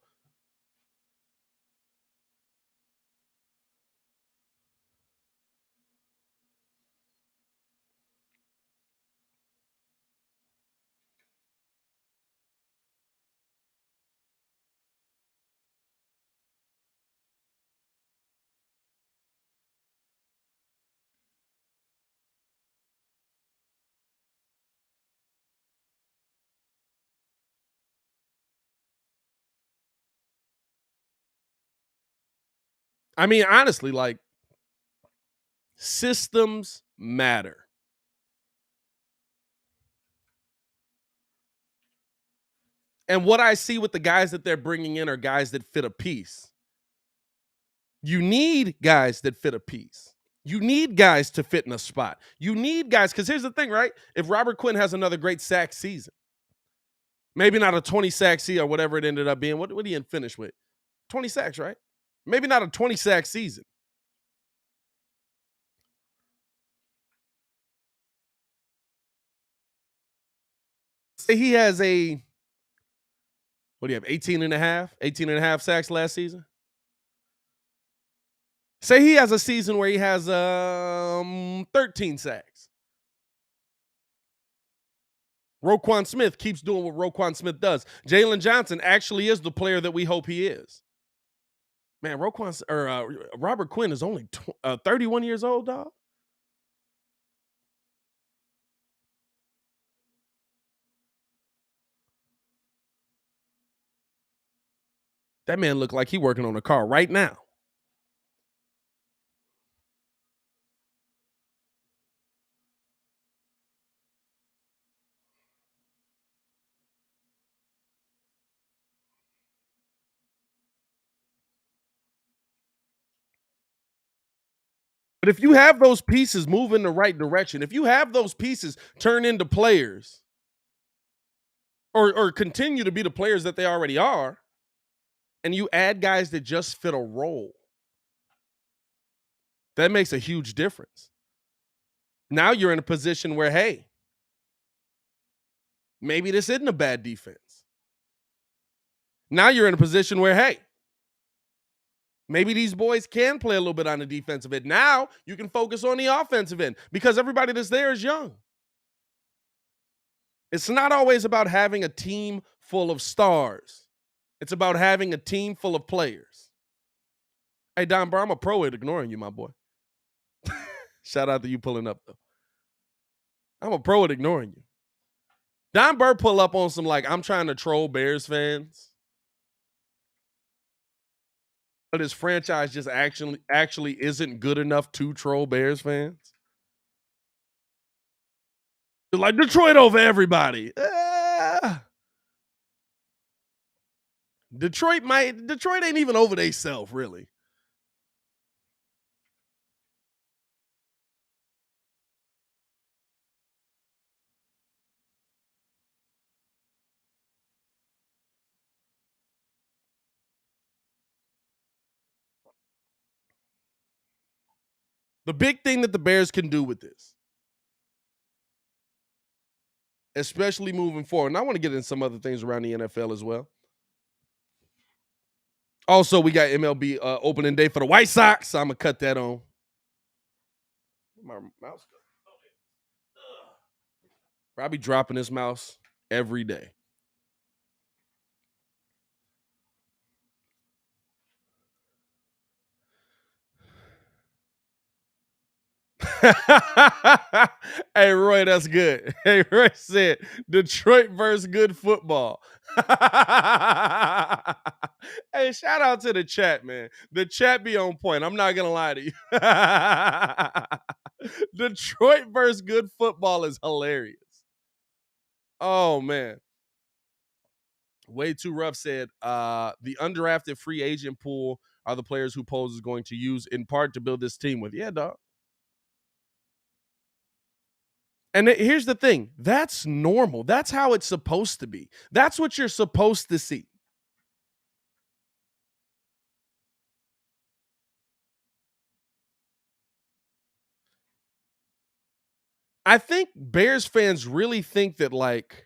I mean, honestly, like, systems matter. And what I see with the guys that they're bringing in are guys that fit a piece. You need guys that fit a piece. You need guys to fit in a spot. You need guys, because here's the thing, right? If Robert Quinn has another great sack season, maybe not a 20 sack season or whatever it ended up being. What did he finish with? 20 sacks, right? Maybe not a 20 sack season. Say he has what do you have, 18 and a half sacks last season? Say he has a season where he has 13 sacks. Roquan Smith keeps doing what Roquan Smith does. Jalen Johnson actually is the player that we hope he is. Man, Robert Quinn is only 31 years old, dog. That man looked like he working on a car right now. But if you have those pieces move in the right direction, if you have those pieces turn into players or continue to be the players that they already are, and you add guys that just fit a role, that makes a huge difference. Now you're in a position where, hey, maybe this isn't a bad defense. Now you're in a position where, hey, maybe these boys can play a little bit on the defensive end. Now you can focus on the offensive end because everybody that's there is young. It's not always about having a team full of stars. It's about having a team full of players. Hey, Don Bro, I'm a pro at ignoring you, my boy. Shout out to you pulling up, though. I'm a pro at ignoring you. Don Burr pull up on some, like, I'm trying to troll Bears fans. But his franchise just actually isn't good enough to troll Bears fans. They're like, Detroit over everybody. Detroit ain't even over theyself, really. The big thing that the Bears can do with this, especially moving forward, and I want to get into some other things around the NFL as well. Also, we got MLB opening day for the White Sox, so I'm going to cut that on. My mouse. I be dropping this mouse every day. Hey, Roy, that's good. Hey, Roy said, Detroit versus good football. Hey, shout out to the chat, man. The chat be on point. I'm not going to lie to you. Detroit versus good football is hilarious. Oh, man. Way Too Rough said, the undrafted free agent pool are the players who Poles is going to use in part to build this team with. Yeah, dog. And here's the thing. That's normal. That's how it's supposed to be. That's what you're supposed to see. I think Bears fans really think that, like,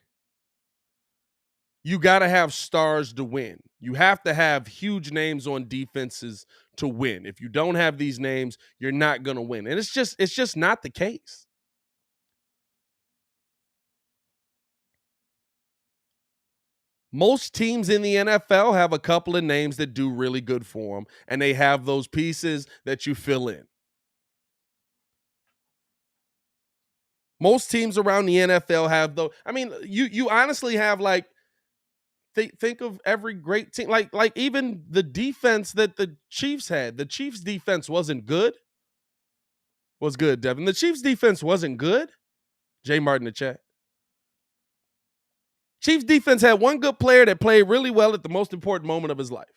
you got to have stars to win. You have to have huge names on defenses to win. If you don't have these names, you're not going to win. And it's just not the case. Most teams in the NFL have a couple of names that do really good for them, and they have those pieces that you fill in. Most teams around the NFL have those. I mean, you honestly have, like, think of every great team, like even the defense that the Chiefs had. The Chiefs defense wasn't good. Was good, Devin. The Chiefs defense wasn't good. Jay Martin in the chat. Chiefs defense had one good player that played really well at the most important moment of his life.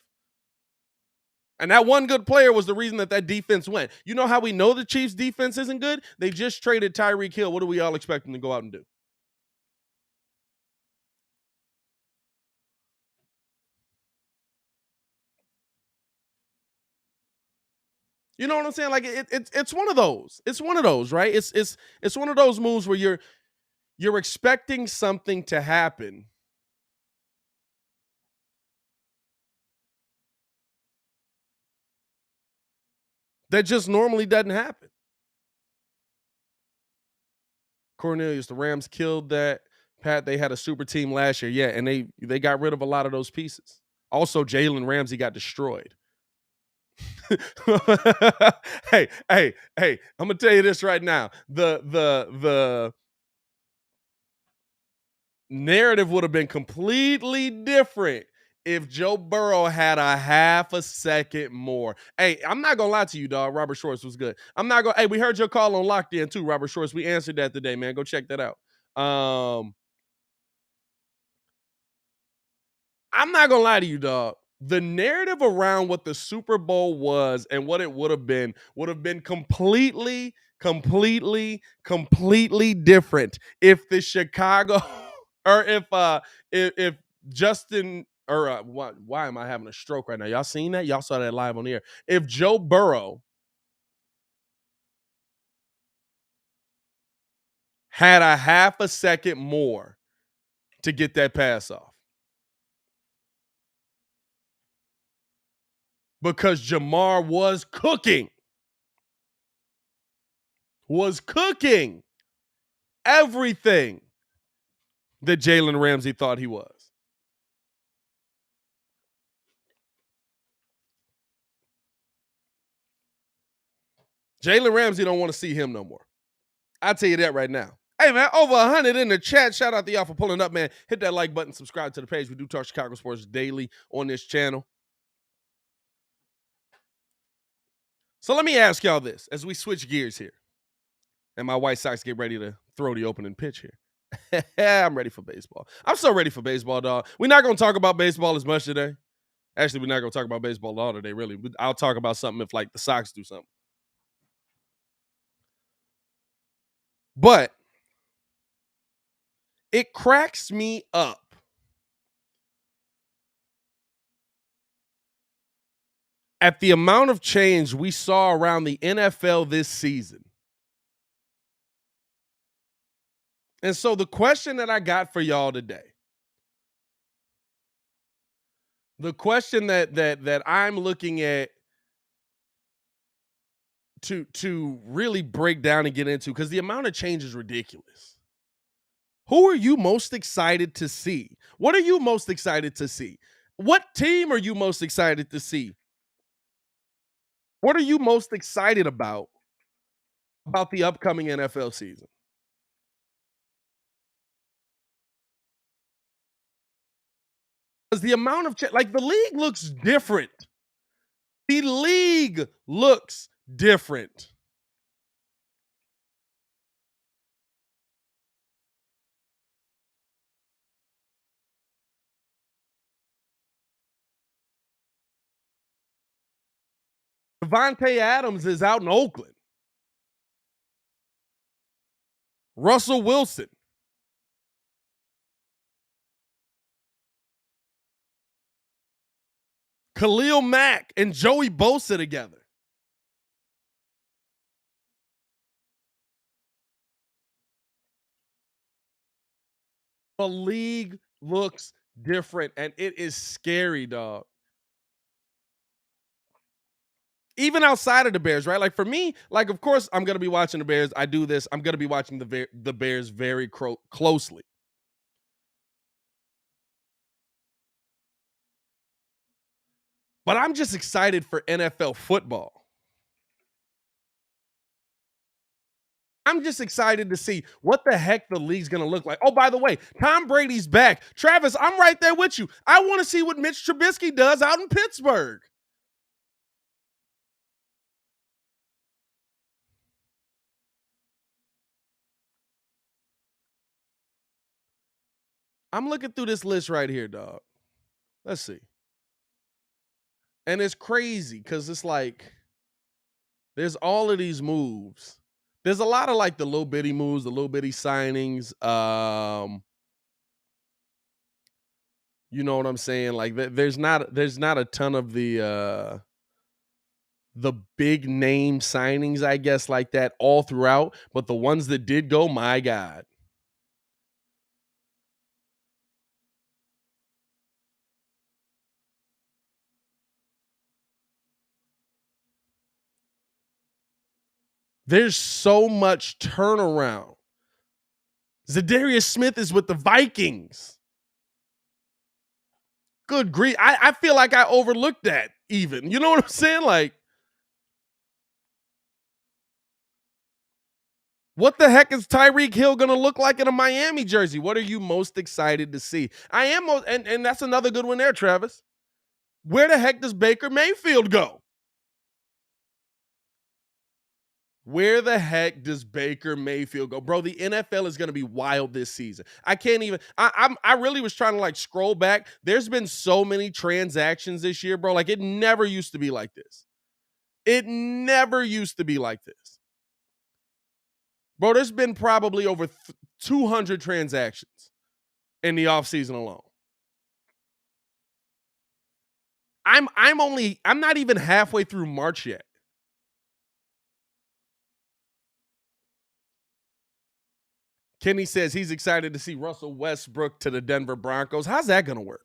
And that one good player was the reason that defense went. You know how we know the Chiefs defense isn't good? They just traded Tyreek Hill. What do we all expect them to go out and do? You know what I'm saying? Like, it's one of those. It's one of those, right? It's one of those moves where you're expecting something to happen. That just normally doesn't happen. Cornelius, the Rams killed that. Pat, they had a super team last year. Yeah, and they got rid of a lot of those pieces. Also, Jalen Ramsey got destroyed. hey, I'm gonna tell you this right now. The narrative would have been completely different if Joe Burrow had a half a second more. Hey, I'm not gonna lie to you, dog. Robert Shorts was good. Hey, we heard your call on Locked In too, Robert Shorts. We answered that today, man. Go check that out. I'm not gonna lie to you, dog. The narrative around what the Super Bowl was and what it would have been completely different if the Chicago or if Justin or why am I having a stroke right now? Y'all seen that? Y'all saw that live on the air. If Joe Burrow had a half a second more to get that pass off, because Jamar was cooking everything that Jalen Ramsey thought he was. Jalen Ramsey don't want to see him no more. I'll tell you that right now. Hey, man, over 100 in the chat. Shout out to y'all for pulling up, man. Hit that like button, subscribe to the page. We do talk Chicago sports daily on this channel. So let me ask y'all this as we switch gears here. And my White Sox get ready to throw the opening pitch here. I'm ready for baseball. I'm so ready for baseball, dog. We're not going to talk about baseball as much today. Actually, we're not going to talk about baseball at all today, really. I'll talk about something if, like, the Sox do something. But it cracks me up at the amount of change we saw around the NFL this season. And so the question that I got for y'all today, the question that I'm looking at to really break down and get into, because the amount of change is ridiculous. Who are you most excited to see? What are you most excited to see? What team are you most excited to see? What are you most excited about the upcoming NFL season? Because the amount of like, the league looks different. The league looks different. Devontae Adams is out in Oakland. Russell Wilson. Khalil Mack and Joey Bosa together. The league looks different, and it is scary, dog. Even outside of the Bears, right? Like, for me, like, of course, I'm going to be watching the Bears. I do this. I'm going to be watching the Bears very closely. But I'm just excited for NFL football. I'm just excited to see what the heck the league's going to look like. Oh, by the way, Tom Brady's back. Travis, I'm right there with you. I want to see what Mitch Trubisky does out in Pittsburgh. I'm looking through this list right here, dog. Let's see. And it's crazy because it's like there's all of these moves. There's a lot of, like, the little bitty moves, the little bitty signings. You know what I'm saying? Like, there's not a ton of the big name signings, I guess, like that all throughout. But the ones that did go, my God. There's so much turnaround. Zadarius Smith is with the Vikings. Good grief. I feel like I overlooked that even. You know what I'm saying? Like, what the heck is Tyreek Hill going to look like in a Miami jersey? What are you most excited to see? I am, and that's another good one there, Travis. Where the heck does Baker Mayfield go? Where the heck does Baker Mayfield go? Bro, the NFL is going to be wild this season. I can't even, I really was trying to, like, scroll back. There's been so many transactions this year, bro. Like, it never used to be like this. It never used to be like this. Bro, there's been probably over 200 transactions in the offseason alone. I'm not even halfway through March yet. Kenny says he's excited to see Russell Westbrook to the Denver Broncos. How's that going to work?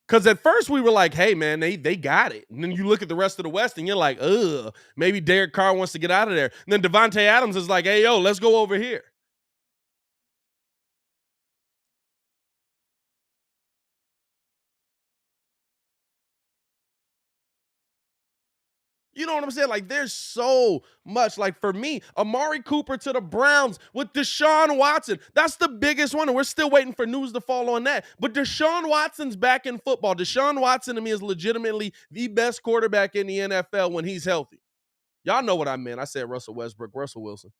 Because at first we were like, hey, man, they got it. And then you look at the rest of the West and you're like, ugh, maybe Derek Carr wants to get out of there. And then Devontae Adams is like, hey, yo, let's go over here. You know what I'm saying? Like, there's so much. Like, for me, Amari Cooper to the Browns with Deshaun Watson. That's the biggest one. And we're still waiting for news to fall on that. But Deshaun Watson's back in football. Deshaun Watson, to me, is legitimately the best quarterback in the NFL when he's healthy. Y'all know what I meant. I said Russell Westbrook, Russell Wilson.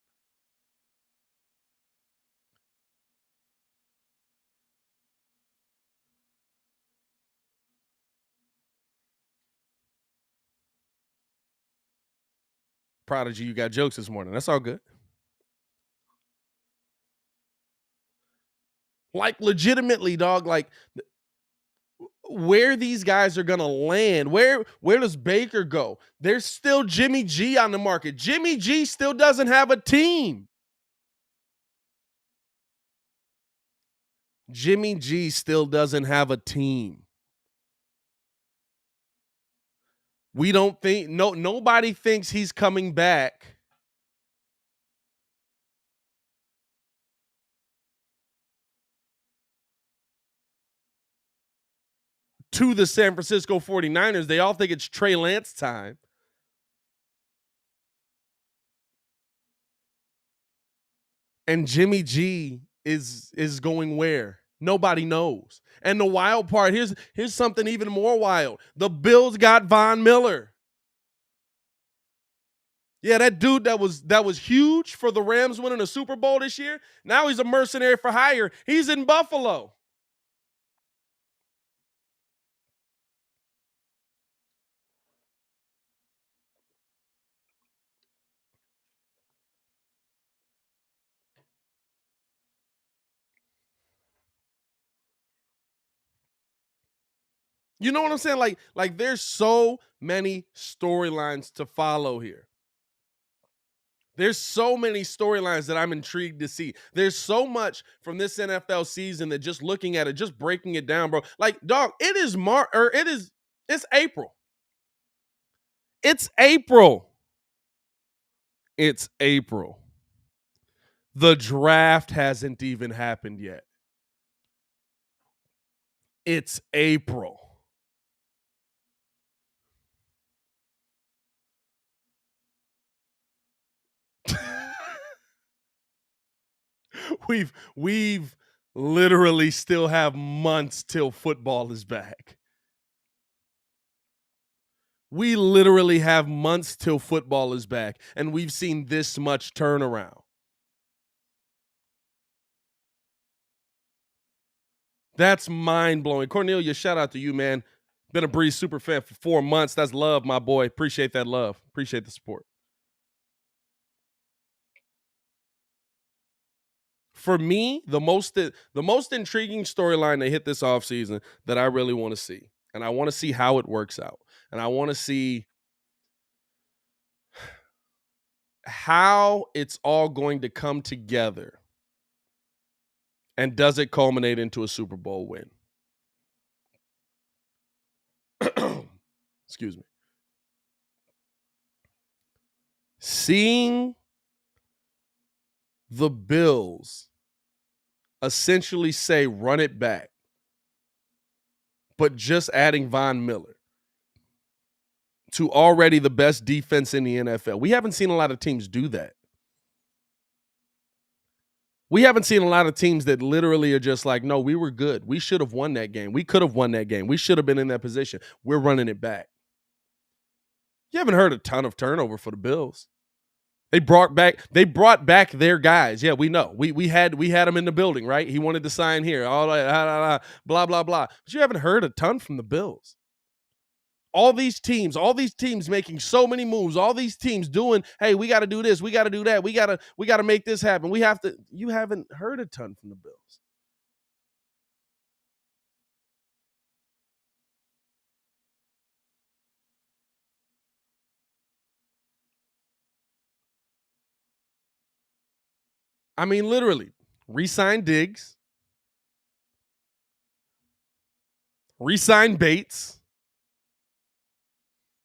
Prodigy, you got jokes this morning. That's all good. Like, legitimately, dog, like, where these guys are gonna land. Where does Baker go? There's still Jimmy G on the market. Jimmy G still doesn't have a team. Jimmy G still doesn't have a team. We don't think nobody thinks he's coming back. To the San Francisco 49ers. They all think it's Trey Lance time. And Jimmy G is going where? Nobody knows. And the wild part, here's something even more wild. The Bills got Von Miller. Yeah, that dude that was huge for the Rams winning a Super Bowl this year. Now he's a mercenary for hire. He's in Buffalo. You know what I'm saying? Like there's so many storylines to follow here. There's so many storylines that I'm intrigued to see. There's so much from this NFL season that just looking at it, just breaking it down, bro. Like, dog, it's April. It's April. It's April. The draft hasn't even happened yet. It's April. we've literally still have months till football is back. We literally have months till football is back, and we've seen this much turnaround. That's mind-blowing. Cornelia, shout out to you, man. Been a Breeze super fan for 4 months. That's love, my boy. Appreciate that love. Appreciate the support. For me, the most intriguing storyline to hit this offseason that I really want to see, and I want to see how it works out, and I want to see how it's all going to come together, and does it culminate into a Super Bowl win? Excuse me. Seeing the Bills essentially say run it back, but just adding Von Miller to already the best defense in the NFL. We haven't seen a lot of teams do that. We haven't seen a lot of teams that literally are just like, no, we were good. We should have won that game. We could have won that game. We should have been in that position. We're running it back. You haven't heard a ton of turnover for the Bills. They brought back their guys. Yeah, we know. We had them in the building, right? He wanted to sign here. All that, blah, blah, blah. But you haven't heard a ton from the Bills. All these teams making so many moves, all these teams doing, hey, we got to do this, we got to do that, we got to make this happen. You haven't heard a ton from the Bills. I mean, literally, re-sign Diggs, re-sign Bates,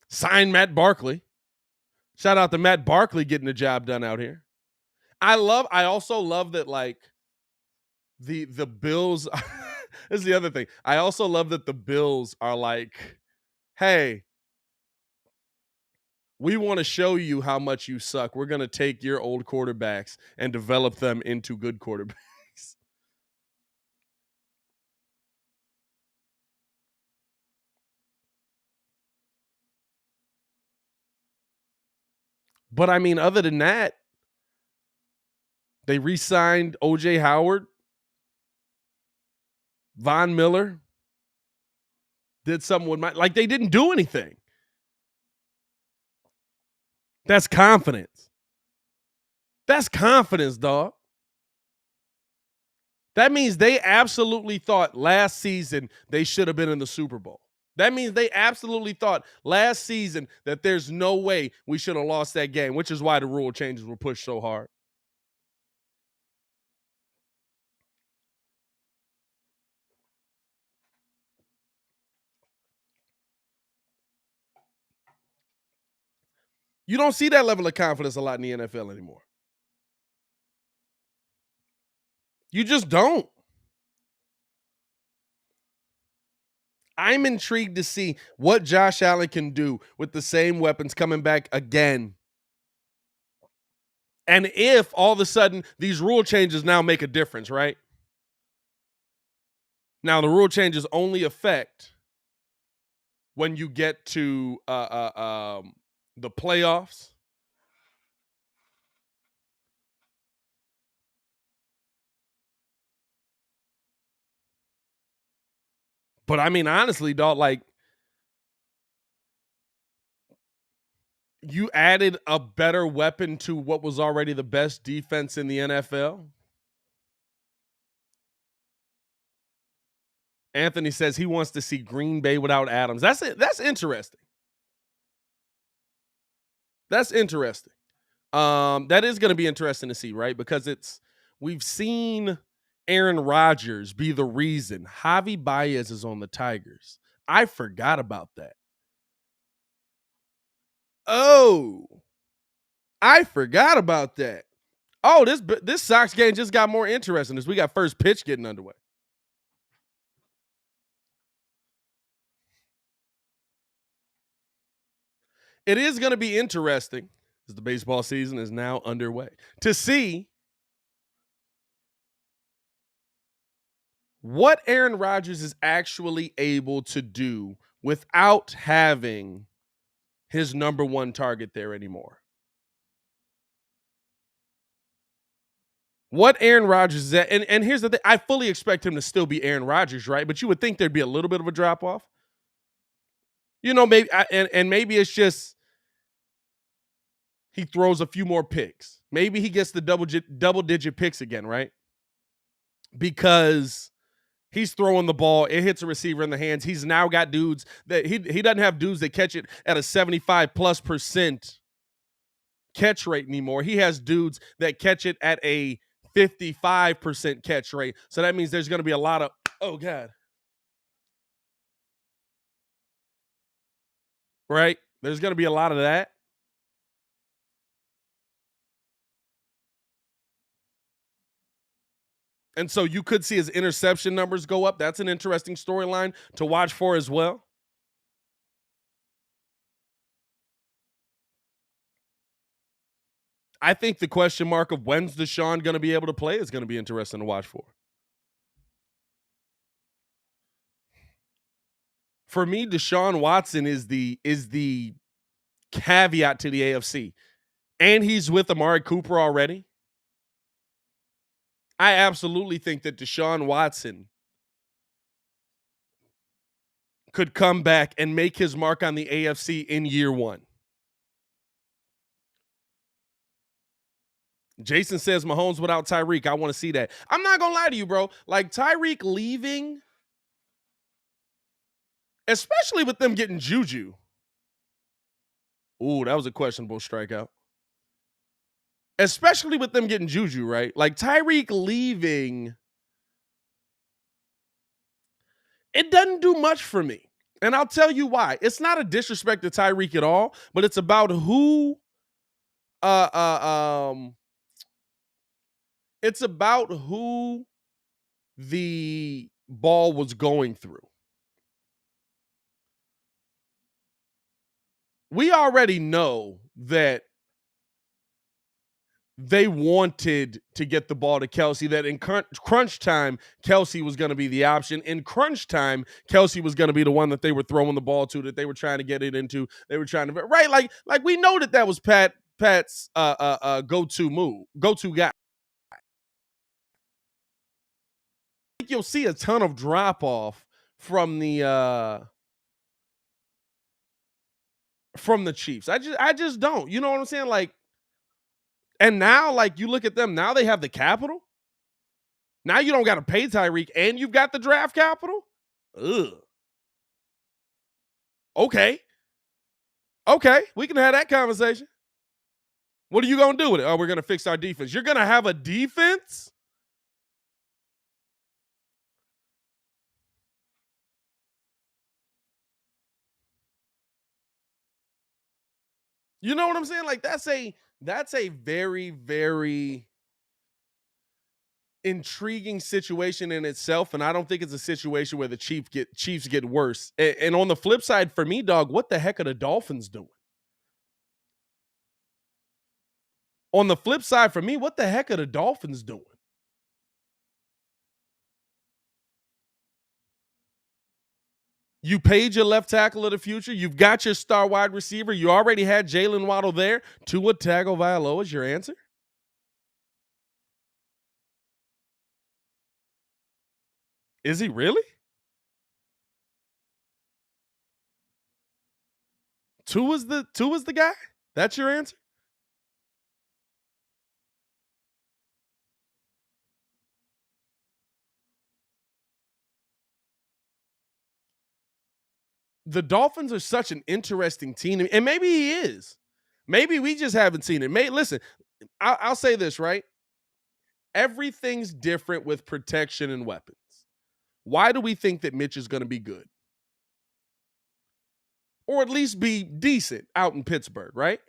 sign Matt Barkley. Shout out to Matt Barkley getting the job done out here. I also love that, like, the Bills. This is the other thing. I also love that the Bills are like, hey, we want to show you how much you suck. We're going to take your old quarterbacks and develop them into good quarterbacks. But I mean, other than that, they re-signed OJ Howard, Von Miller, did something with like they didn't do anything. That's confidence. That's confidence, dog. That means they absolutely thought last season they should have been in the Super Bowl. That means they absolutely thought last season that there's no way we should have lost that game, which is why the rule changes were pushed so hard. You don't see that level of confidence a lot in the NFL anymore. You just don't. I'm intrigued to see what Josh Allen can do with the same weapons coming back again. And if all of a sudden these rule changes now make a difference, right? Now, the rule changes only affect when you get to the playoffs. But I mean, honestly, dog, like, you added a better weapon to what was already the best defense in the NFL. Anthony says he wants to see Green Bay without Adams. That's it. That's interesting. That's interesting. That is going to be interesting to see, right? Because we've seen Aaron Rodgers be the reason Javi Baez is on the Tigers. I forgot about that. Oh, I forgot about that. Oh, this Sox game just got more interesting as we got first pitch getting underway. It is going to be interesting as the baseball season is now underway to see what Aaron Rodgers is actually able to do without having his number one target there anymore. What Aaron Rodgers is at, and here's the thing, I fully expect him to still be Aaron Rodgers, right? But you would think there'd be a little bit of a drop off. You know, maybe and maybe it's just he throws a few more picks. Maybe he gets the double digit picks again, right? Because he's throwing the ball, it hits a receiver in the hands. He's now got dudes that he doesn't have dudes that catch it at a 75+% catch rate anymore. He has dudes that catch it at a 55% catch rate. So that means there's going to be a lot of, oh God. Right? There's going to be a lot of that. And so you could see his interception numbers go up. That's an interesting storyline to watch for as well. I think the question mark of when's Deshaun going to be able to play is going to be interesting to watch for. For me, Deshaun Watson is the caveat to the AFC. And he's with Amari Cooper already. I absolutely think that Deshaun Watson could come back and make his mark on the AFC in year one. Jason says Mahomes without Tyreek. I want to see that. I'm not going to lie to you, bro. Like, Tyreek leaving, especially with them getting Juju. Ooh, that was a questionable strikeout. especially with them getting Juju, right? Like Tyreek leaving, it doesn't do much for me. And I'll tell you why. It's not a disrespect to Tyreek at all, but it's about uh uh um it's about who the ball was going through. We already know that they wanted to get the ball to Kelsey, that in crunch time, Kelsey was going to be the option. In crunch time, Kelsey was going to be the one that they were throwing the ball to, that they were trying to get it into. They were trying to, right? Like we know that was Pat's go-to move, go-to guy. I think you'll see a ton of drop-off from the Chiefs. I just don't. You know what I'm saying? Like, and now, like, you look at them, now they have the capital. Now you don't got to pay Tyreek, and you've got the draft capital. Ugh. Okay, we can have that conversation. What are you going to do with it? Oh, we're going to fix our defense. You're going to have a defense? You know what I'm saying? Like, that's a very, very intriguing situation in itself, and I don't think it's a situation where the Chiefs get worse. And on the flip side, for me, dog, what the heck are the Dolphins doing? On the flip side, for me, what the heck are the Dolphins doing? You paid your left tackle of the future. You've got your star wide receiver. You already had Jalen Waddle there. Tua Tagovailoa is your answer? Is he really? Tua's the guy? That's your answer? The Dolphins are such an interesting team, and maybe he is. Maybe we just haven't seen it. Listen, I'll say this, right? Everything's different with protection and weapons. Why do we think that Mitch is going to be good? Or at least be decent out in Pittsburgh, right?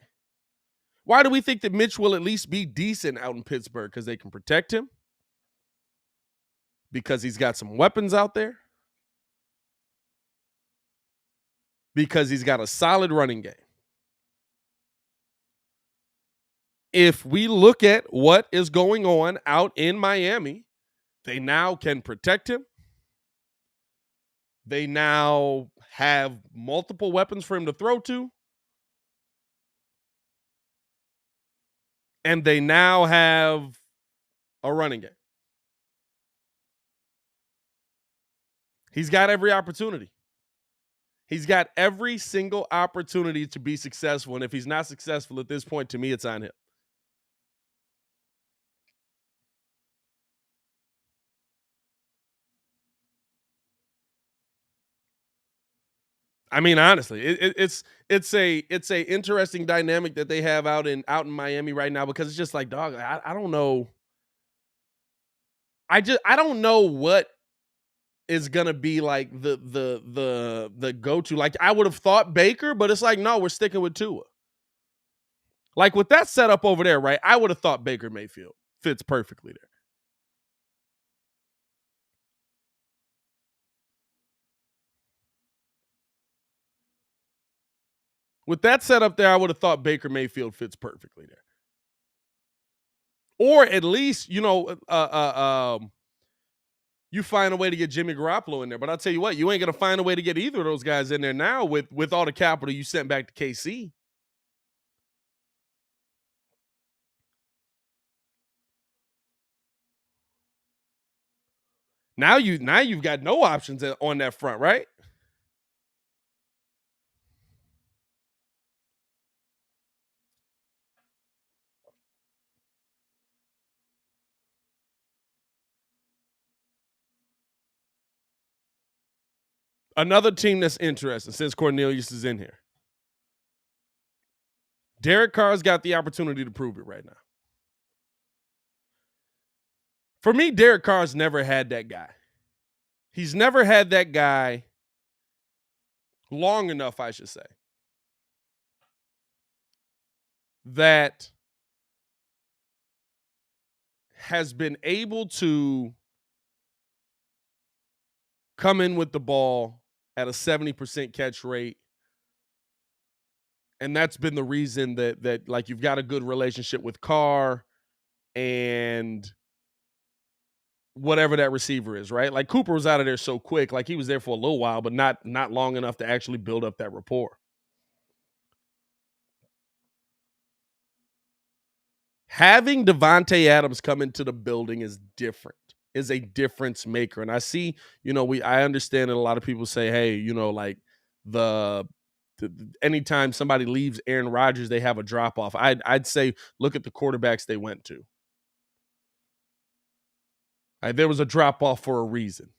Why do we think that Mitch will at least be decent out in Pittsburgh? Because they can protect him? Because he's got some weapons out there? Because he's got a solid running game? If we look at what is going on out in Miami, they now can protect him. They now have multiple weapons for him to throw to. And they now have a running game. He's got every opportunity. He's got every single opportunity to be successful. And if he's not successful at this point, to me, it's on him. I mean, honestly, it's a interesting dynamic that they have out in Miami right now, because it's just like, dog, I don't know. I don't know what is gonna be like the go-to. Like, I would have thought Baker, but it's like, no, we're sticking with Tua. Like, with that setup over there, right? I would have thought Baker Mayfield fits perfectly there. With that setup there, I would have thought Baker Mayfield fits perfectly there. Or at least, you find a way to get Jimmy Garoppolo in there. But I'll tell you what, you ain't going to find a way to get either of those guys in there now with all the capital you sent back to KC. Now you've got no options on that front, right? Another team that's interesting, since Cornelius is in here. Derek Carr's got the opportunity to prove it right now. For me, Derek Carr's never had that guy. He's never had that guy long enough, I should say, that has been able to come in with the ball at a 70% catch rate. And that's been the reason that like you've got a good relationship with Carr and whatever that receiver is, right? Like Cooper was out of there so quick, like he was there for a little while, but not long enough to actually build up that rapport. Having Devontae Adams come into the building is different, is a difference maker. And I see, I understand that a lot of people say, hey, like anytime somebody leaves Aaron Rodgers, they have a drop off. I'd say look at the quarterbacks they went to. There was a drop off for a reason.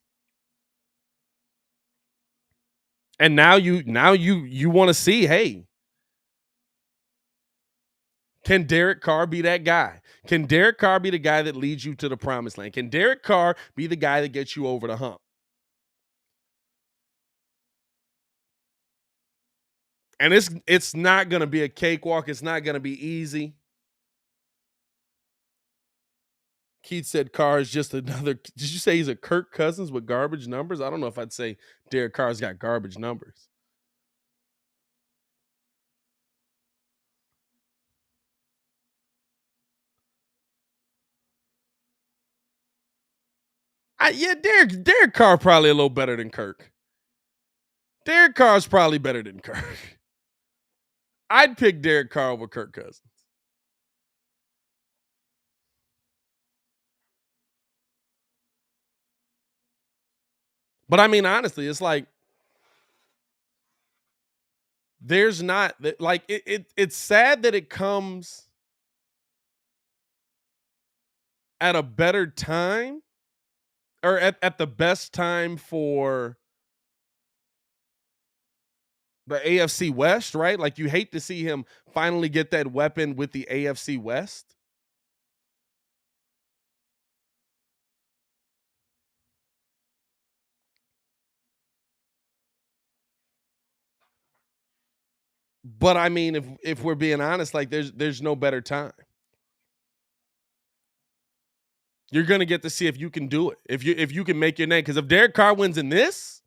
And now you want to see, hey, can Derek Carr be that guy? Can Derek Carr be the guy that leads you to the promised land? Can Derek Carr be the guy that gets you over the hump? And it's not going to be a cakewalk. It's not going to be easy. Keith said Carr is just another. Did you say he's a Kirk Cousins with garbage numbers? I don't know if I'd say Derek Carr's got garbage numbers. Derek Carr probably a little better than Kirk. Derek Carr's probably better than Kirk. I'd pick Derek Carr over Kirk Cousins. But I mean, honestly, it's like there's not like it's sad that it comes at a better time or at the best time for the AFC West, right? Like you hate to see him finally get that weapon with the AFC West. But I mean, if we're being honest, like there's no better time. You're gonna get to see if you can do it. If you can make your name. Because if Derek Carr wins in this,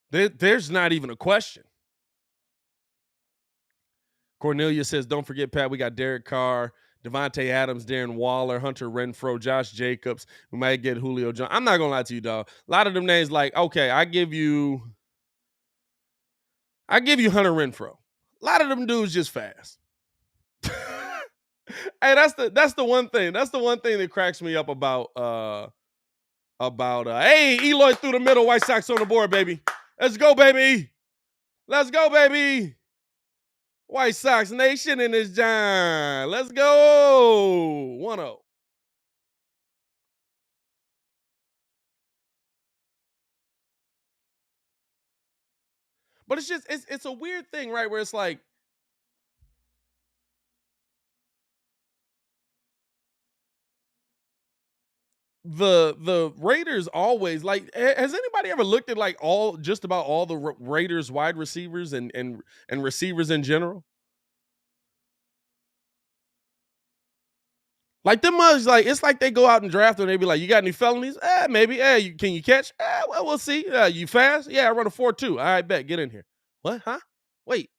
there's not even a question. Cornelia says, don't forget, Pat, we got Derek Carr, Devontae Adams, Darren Waller, Hunter Renfrow, Josh Jacobs. We might get Julio Jones. I'm not going to lie to you, dog. A lot of them names like, okay, I give you Hunter Renfrow. A lot of them dudes just fast. Hey, that's the one thing. That's the one thing that cracks me up about hey, Eloy through the middle, White Sox on the board, baby. Let's go, baby. Let's go, baby. White Sox Nation in this John. Let's go. 1-0. But it's just it's a weird thing, right? Where it's like the Raiders always like. Has anybody ever looked at like just about all the Raiders wide receivers and receivers in general? Like them mugs, like it's like they go out and draft and they be like, "You got any felonies? Maybe. Can you catch? Well, we'll see. You fast? Yeah, I run a 4.2. All right, bet. Get in here. What? Huh? Wait.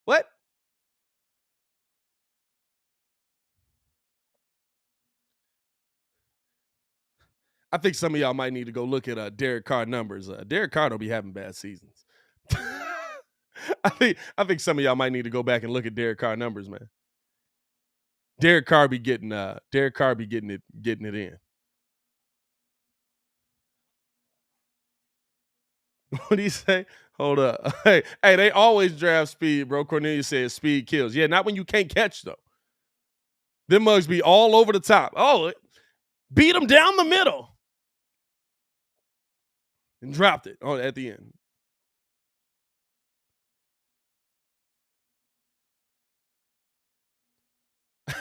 What? I think some of y'all might need to go look at Derek Carr numbers. Derek Carr don't be having bad seasons. I think some of y'all might need to go back and look at Derek Carr numbers, man. Derek Carr be getting it in. What do you say? Hold up. Hey, they always draft speed, bro. Cornelius says speed kills. Yeah, not when you can't catch though. Them mugs be all over the top. Oh, beat him down the middle, and dropped it at the end.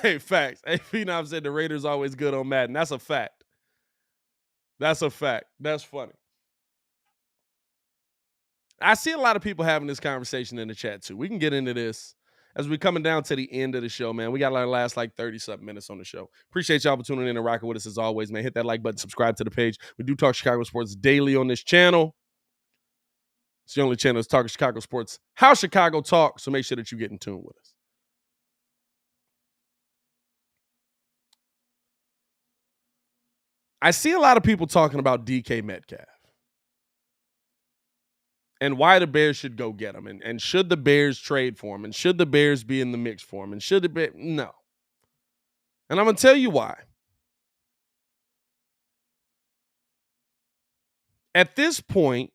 Hey, facts. Hey, Phenom said the Raiders always good on Madden. That's a fact. That's a fact. That's funny. I see a lot of people having this conversation in the chat too. We can get into this as we're coming down to the end of the show, man. We got our last 30-something minutes on the show. Appreciate y'all for tuning in and rocking with us as always, man. Hit that like button, subscribe to the page. We do talk Chicago sports daily on this channel. It's the only channel that's talking Chicago sports, how Chicago talk. So make sure that you get in tune with us. I see a lot of people talking about DK Metcalf and why the Bears should go get him. And should the Bears trade for him? And should the Bears be in the mix for him? And should the Bears? No. And I'm going to tell you why. At this point,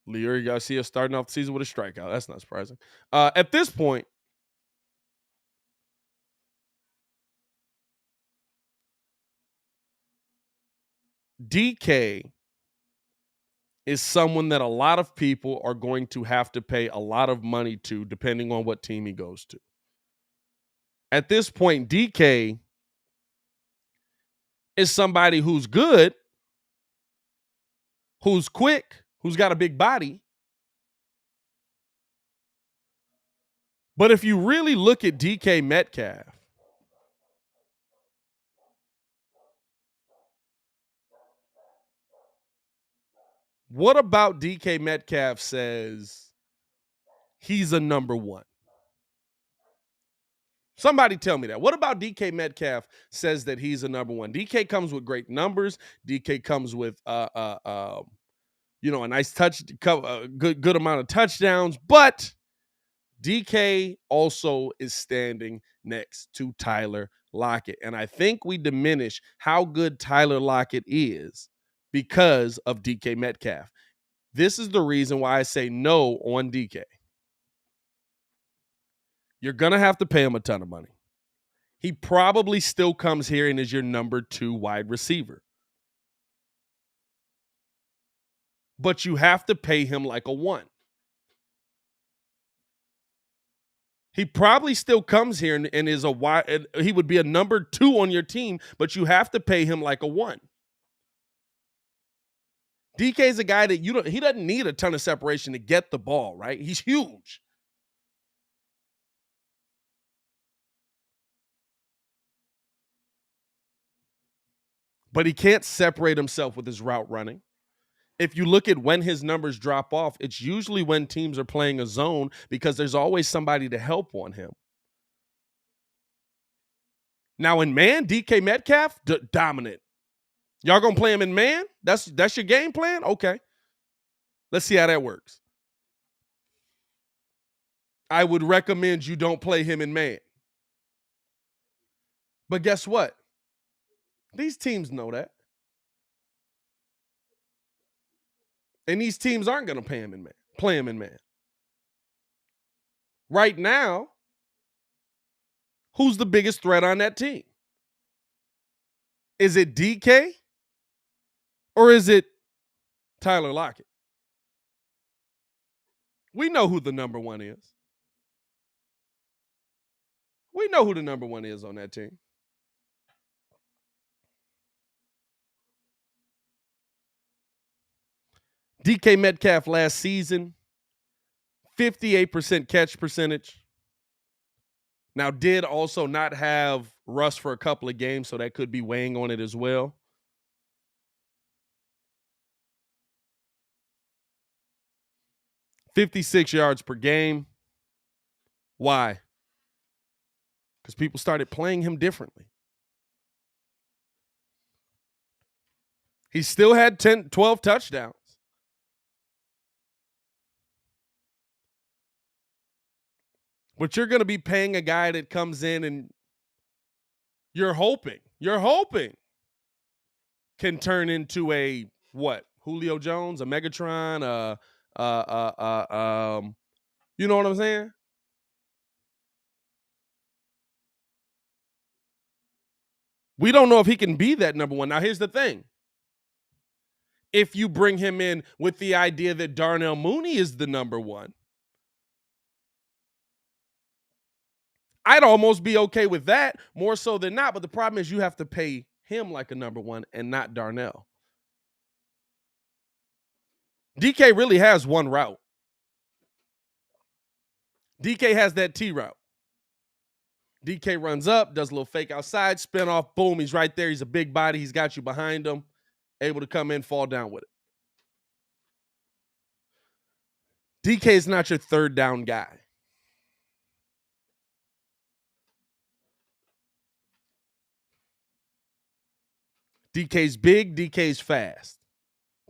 Leo, you guys see us starting off the season with a strikeout. That's not surprising. At this point, DK is someone that a lot of people are going to have to pay a lot of money to, depending on what team he goes to. At this point, DK is somebody who's good, who's quick, who's got a big body. But if you really look at DK Metcalf, what about DK Metcalf says he's a number one? Somebody tell me that. What about DK Metcalf says that he's a number one? DK comes with great numbers. DK comes with a nice good amount of touchdowns, but DK also is standing next to Tyler Lockett. And I think we diminish how good Tyler Lockett is because of DK Metcalf. This is the reason why I say no on DK. You're going to have to pay him a ton of money. He probably still comes here and is your number 2 wide receiver. But you have to pay him like a 1. He probably still comes here and is a wide. He would be a number 2 on your team, but you have to pay him like a 1. DK is a guy that he doesn't need a ton of separation to get the ball, right? He's huge. But he can't separate himself with his route running. If you look at when his numbers drop off, it's usually when teams are playing a zone because there's always somebody to help on him. Now in man, DK Metcalf, dominant. Y'all gonna play him in man? That's your game plan? Okay. Let's see how that works. I would recommend you don't play him in man. But guess what? These teams know that. And these teams aren't going to play him in man. Right now, who's the biggest threat on that team? Is it DK or is it Tyler Lockett? We know who the number 1 is. We know who the number 1 is on that team. DK Metcalf last season, 58% catch percentage. Now, did also not have Russ for a couple of games, so that could be weighing on it as well. $56 yards per game. Why? Because people started playing him differently. He still had 12 touchdowns. But you're going to be paying a guy that comes in and you're hoping can turn into a what? Julio Jones, a Megatron, you know what I'm saying? We don't know if he can be that number one. Now, here's the thing. If you bring him in with the idea that Darnell Mooney is the number one, I'd almost be okay with that more so than not. But the problem is you have to pay him like a number one and not Darnell. DK really has one route. DK has that T route. DK runs up, does a little fake outside, spin off, boom, he's right there. He's a big body. He's got you behind him, able to come in, fall down with it. DK is not your third down guy. DK's big, DK's fast.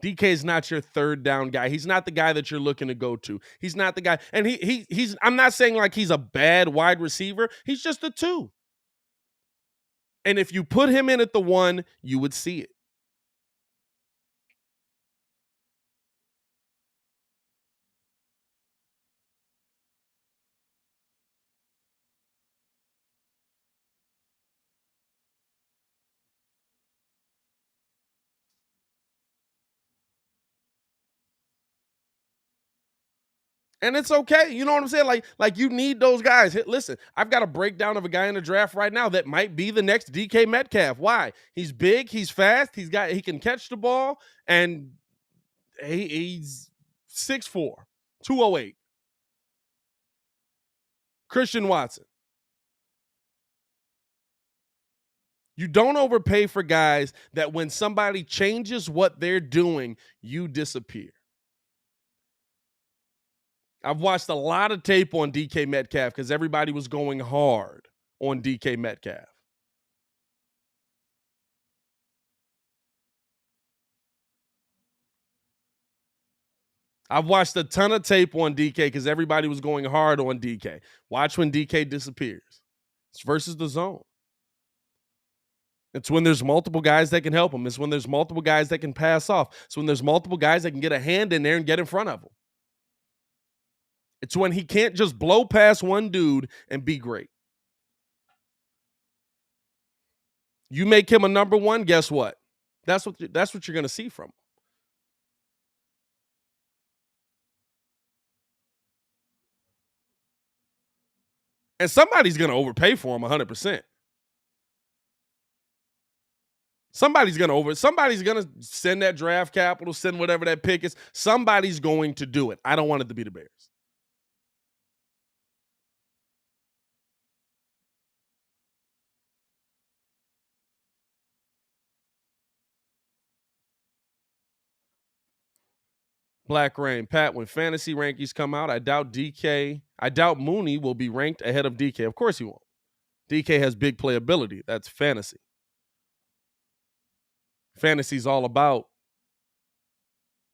DK is not your third down guy. He's not the guy that you're looking to go to. He's not the guy. And he's I'm not saying like he's a bad wide receiver. He's just a 2. And if you put him in at the 1, you would see it. And it's okay. You know what I'm saying? Like you need those guys. Listen, I've got a breakdown of a guy in the draft right now that might be the next DK Metcalf. Why? He's big, he's fast, he can catch the ball, and he's 6'4", 208. Christian Watson. You don't overpay for guys that when somebody changes what they're doing, you disappear. I've watched a lot of tape on DK Metcalf because everybody was going hard on DK Metcalf. I've watched a ton of tape on DK because everybody was going hard on DK. Watch when DK disappears. It's versus the zone. It's when there's multiple guys that can help him. It's when there's multiple guys that can pass off. It's when there's multiple guys that can get a hand in there and get in front of him. It's when he can't just blow past one dude and be great. You make him a number one, guess what? That's what you're going to see from him. And somebody's going to overpay for him 100%. Somebody's going to send that draft capital, send whatever that pick is. Somebody's going to do it. I don't want it to be the Bears. Black Rain, Pat, when fantasy rankings come out, I doubt Mooney will be ranked ahead of DK. Of course he won't. DK has big playability. That's fantasy. Fantasy's all about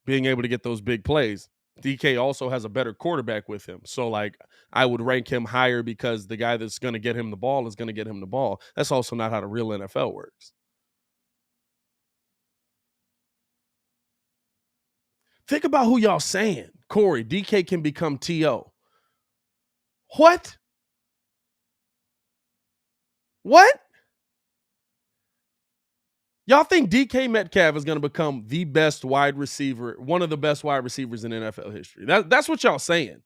being able to get those big plays. DK also has a better quarterback with him. So, like, I would rank him higher because the guy that's going to get him the ball is going to get him the ball. That's also not how the real NFL works. Think about who y'all saying. Corey, DK can become T.O. What? What? Y'all think DK Metcalf is going to become the best wide receiver, one of the best wide receivers in NFL history? That's what y'all saying.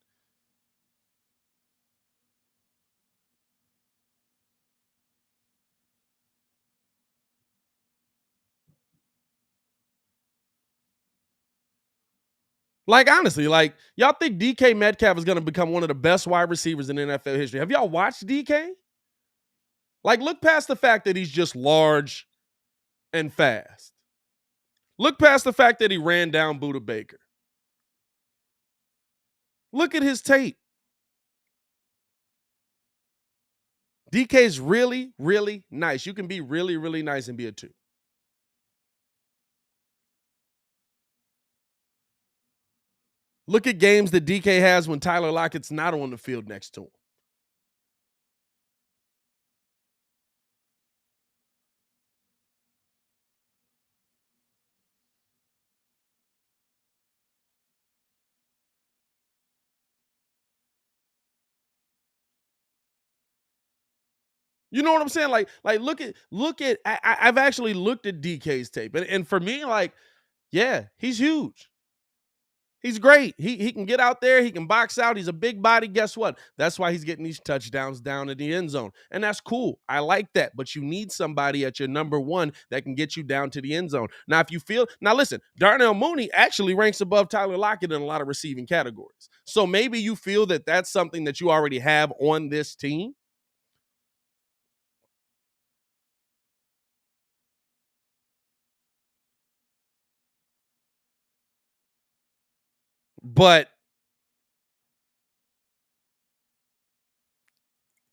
Like, honestly, like, y'all think DK Metcalf is going to become one of the best wide receivers in NFL history? Have y'all watched DK? Like, look past the fact that he's just large and fast. Look past the fact that he ran down Buda Baker. Look at his tape. DK's really, really nice. You can be really, really nice and be a 2. Look at games that DK has when Tyler Lockett's not on the field next to him. You know what I'm saying? Like look at I've actually looked at DK's tape. And for me, like, yeah, he's huge. He's great. He can get out there. He can box out. He's a big body. Guess what? That's why he's getting these touchdowns down in the end zone. And that's cool. I like that. But you need somebody at your number one that can get you down to the end zone. Now, if you feel – now, listen, Darnell Mooney actually ranks above Tyler Lockett in a lot of receiving categories. So maybe you feel that that's something that you already have on this team. But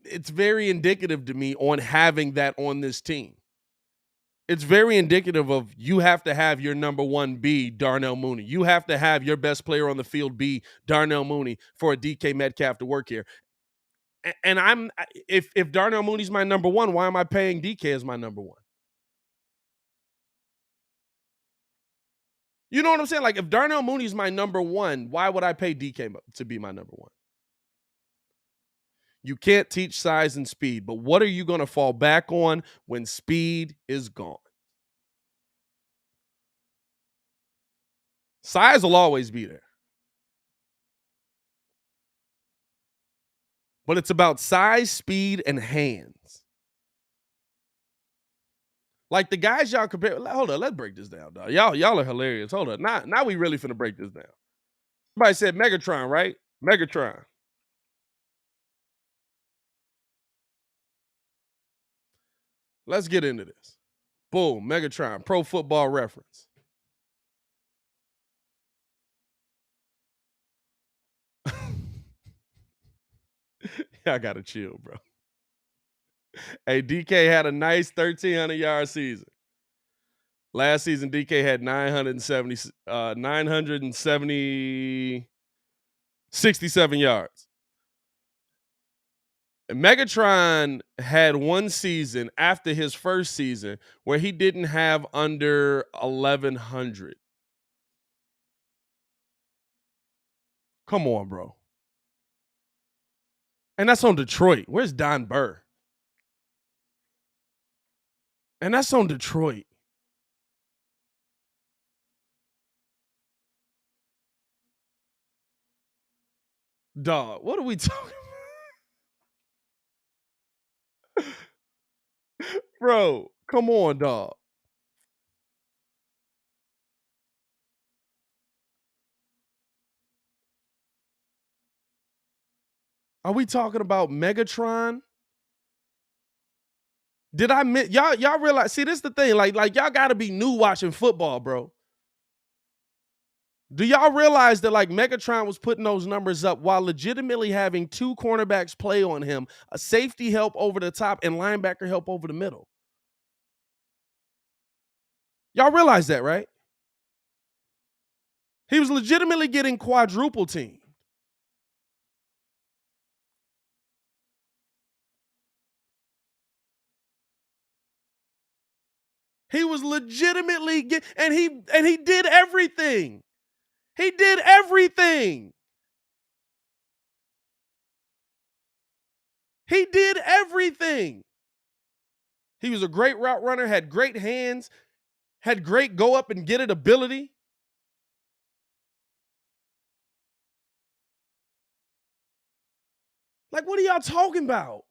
it's very indicative to me on having that on this team. It's very indicative of you have to have your number one be Darnell Mooney. You have to have your best player on the field be Darnell Mooney for a DK Metcalf to work here. And I'm if Darnell Mooney's my number one, why am I paying DK as my number one? You know what I'm saying? Like, if Darnell Mooney's my number one, why would I pay DK to be my number one? You can't teach size and speed, but what are you going to fall back on when speed is gone? Size will always be there. But it's about size, speed, and hands. Like the guys y'all compare. Hold on, let's break this down, dog. Y'all are hilarious. Hold on. Now we really finna break this down. Somebody said Megatron, right? Megatron. Let's get into this. Boom, Megatron, Pro Football Reference. I gotta chill, bro. Hey, DK had a nice 1,300-yard season. Last season, DK had 967 yards. And Megatron had one season after his first season where he didn't have under 1,100. Come on, bro. And that's on Detroit. Where's Don Burr? And that's on Detroit. Dog, what are we talking about? Bro, come on, dog. Are we talking about Megatron? Did I miss y'all realize? See, this is the thing. Like y'all gotta be new watching football, bro. Do y'all realize that like Megatron was putting those numbers up while legitimately having two cornerbacks play on him, a safety help over the top, and linebacker help over the middle? Y'all realize that, right? He was legitimately getting quadruple teamed. He was legitimately and he did everything. He did everything. He did everything. He was a great route runner, had great hands, had great go up and get it ability. Like, what are y'all talking about?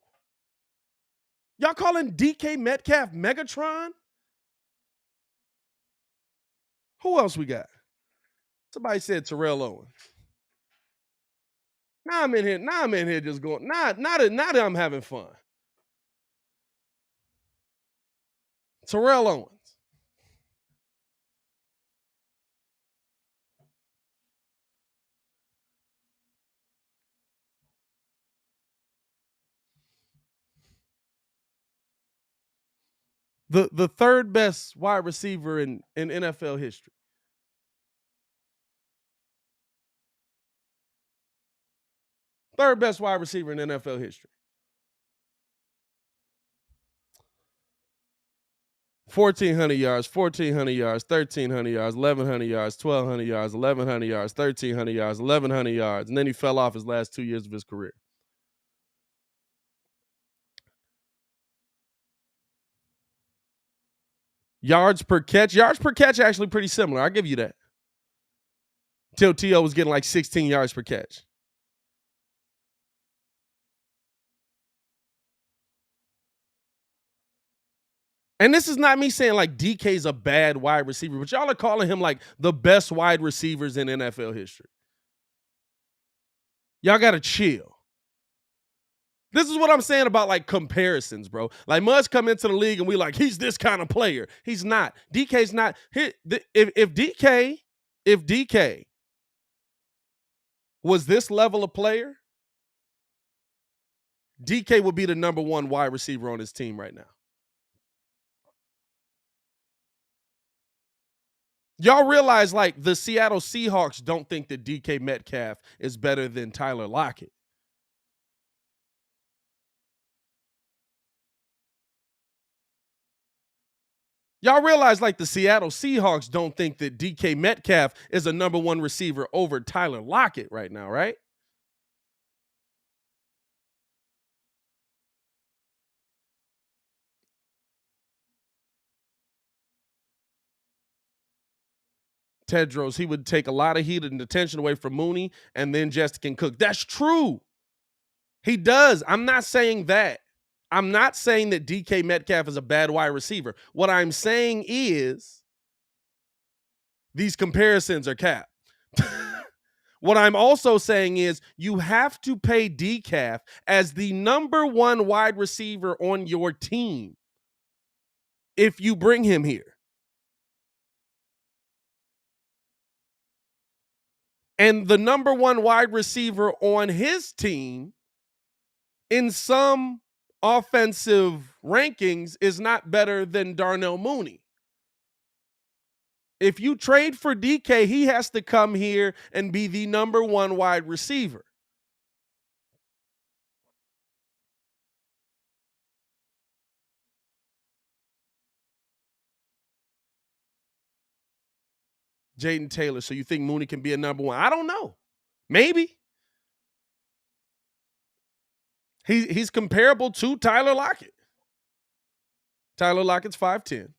Y'all calling DK Metcalf Megatron? Who else we got? Somebody said Terrell Owens. Now I'm in here just going, now that I'm having fun. Terrell Owens. The third best wide receiver in NFL history. Third best wide receiver in NFL history. 1,400 yards, 1,400 yards, 1,300 yards, 1,100 yards, 1,200 yards, 1,100 yards, 1,300 yards, 1,100 yards, and then he fell off his last 2 years of his career. Yards per catch actually pretty similar. I'll give you that. Till T.O. was getting like 16 yards per catch. And this is not me saying like DK's a bad wide receiver, but y'all are calling him like the best wide receivers in NFL history. Y'all got to chill. This is what I'm saying about like comparisons, bro. Like Mud's come into the league and we like, he's this kind of player. He's not. DK's not. If DK was this level of player, DK would be the number one wide receiver on his team right now. Y'all realize like the Seattle Seahawks don't think that DK Metcalf is better than Tyler Lockett. Y'all realize like the Seattle Seahawks don't think that DK Metcalf is a number one receiver over Tyler Lockett right now, right? Tedros, he would take a lot of heat and attention away from Mooney and then Justin Cook. That's true. He does. I'm not saying that. I'm not saying that DK Metcalf is a bad wide receiver. What I'm saying is these comparisons are capped. What I'm also saying is you have to pay DCAF as the number one wide receiver on your team if you bring him here. And the number one wide receiver on his team in some offensive rankings is not better than Darnell Mooney. If you trade for DK, he has to come here and be the number one wide receiver. Jaden Taylor. So you think Mooney can be a number one? I don't know. Maybe. He's comparable to Tyler Lockett. Tyler Lockett's 5'10".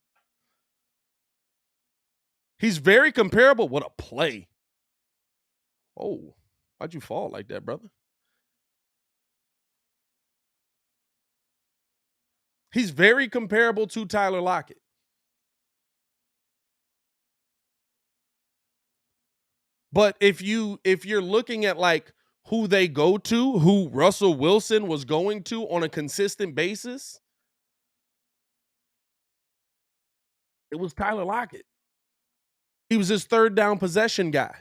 He's very comparable. What a play. Oh, why'd you fall like that, brother? He's very comparable to Tyler Lockett. But if you're looking at like who they go to, who Russell Wilson was going to on a consistent basis, it was Tyler Lockett. He was his third down possession guy.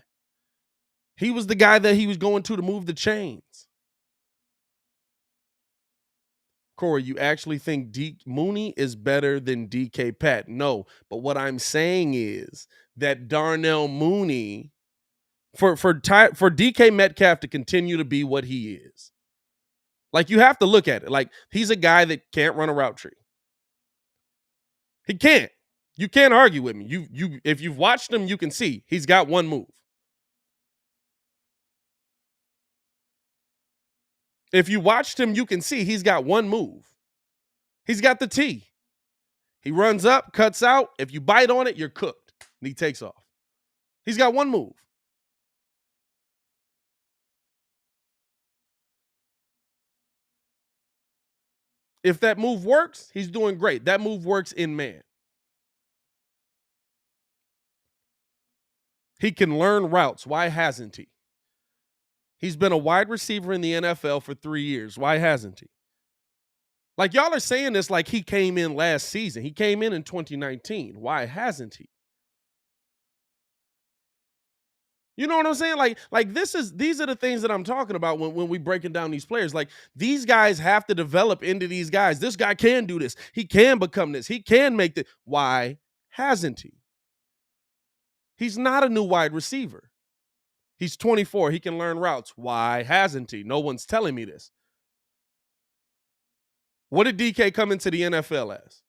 He was the guy that he was going to move the chains. Corey, you actually think Mooney is better than DK Pat? No, but what I'm saying is that Darnell Mooney, for DK Metcalf to continue to be what he is, like you have to look at it. Like he's a guy that can't run a route tree. He can't. You can't argue with me. You if you've watched him, you can see he's got one move. If you watched him, you can see he's got one move. He's got the T. He runs up, cuts out. If you bite on it, you're cooked. And he takes off. He's got one move. If that move works, he's doing great. That move works in man. He can learn routes. Why hasn't he? He's been a wide receiver in the NFL for 3 years. Why hasn't he? Like y'all are saying this like he came in last season. He came in 2019. Why hasn't he? You know what I'm saying? Like these are the things that I'm talking about when we breaking down these players. Like these guys have to develop into these guys. This guy can do this. He can become this. He can make this. Why hasn't he? He's not a new wide receiver. He's 24. He can learn routes. Why hasn't he? No one's telling me this. What did DK come into the NFL as?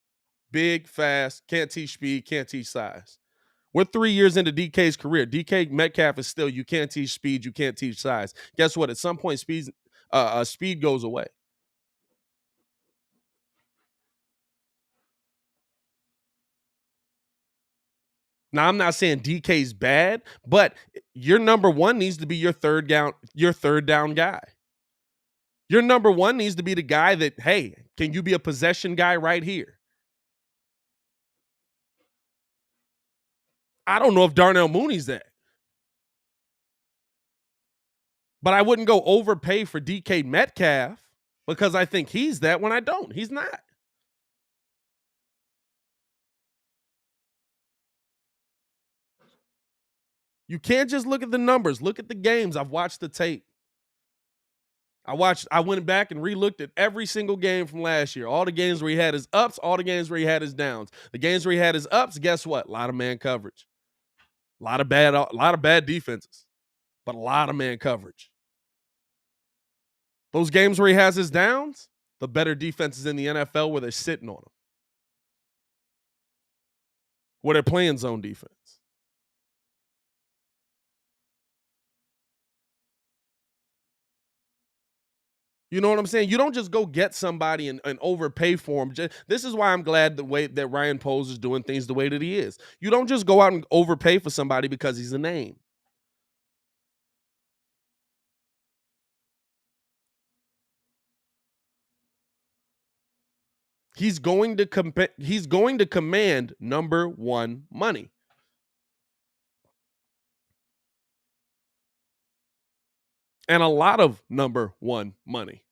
Big, fast, can't teach speed, can't teach size. We're 3 years into DK's career. DK Metcalf is still, you can't teach speed, you can't teach size. Guess what? At some point, speed goes away. Now, I'm not saying DK's bad, but your number one needs to be your third down guy. Your number one needs to be the guy that, hey, can you be a possession guy right here? I don't know if Darnell Mooney's that. But I wouldn't go overpay for DK Metcalf because I think he's that when I don't. He's not. You can't just look at the numbers. Look at the games. I've watched the tape. I went back and re-looked at every single game from last year. All the games where he had his ups, all the games where he had his downs. The games where he had his ups, guess what? A lot of man coverage. A lot of bad defenses, but a lot of man coverage. Those games where he has his downs, the better defenses in the NFL where they're sitting on him. Where they're playing zone defense. You know what I'm saying? You don't just go get somebody and overpay for them. This is why I'm glad the way that Ryan Poles is doing things the way that he is. You don't just go out and overpay for somebody because he's a name. He's going to command number one money. And a lot of number one money.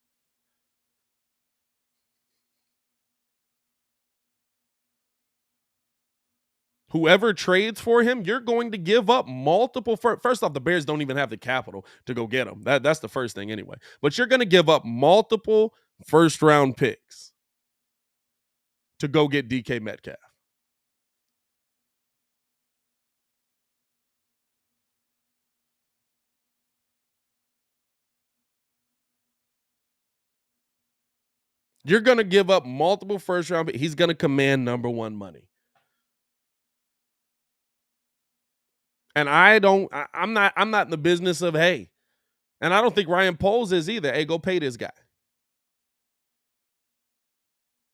Whoever trades for him, you're going to give up multiple. First off, the Bears don't even have the capital to go get him. That's the first thing anyway. But you're going to give up multiple first-round picks to go get DK Metcalf. You're going to give up multiple first-round picks. He's going to command number one money. And I'm not in the business of, hey, and I don't think Ryan Poles is either. Hey, go pay this guy.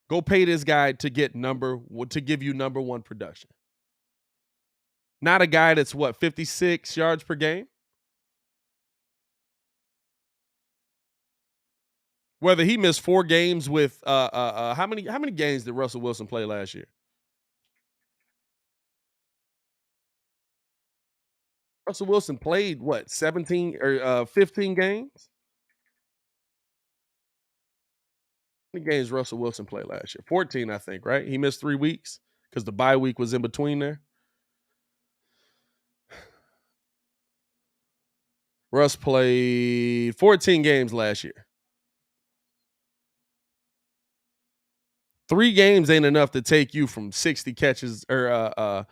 Go pay this guy to give you number one production. Not a guy that's 56 yards per game. Whether he missed 4 games with how many games did Russell Wilson play last year? Russell Wilson played 17 or 15 games? How many games Russell Wilson played last year? 14, I think, right? He missed 3 weeks because the bye week was in between there. Russ played 14 games last year. 3 games ain't enough to take you from 60 catches or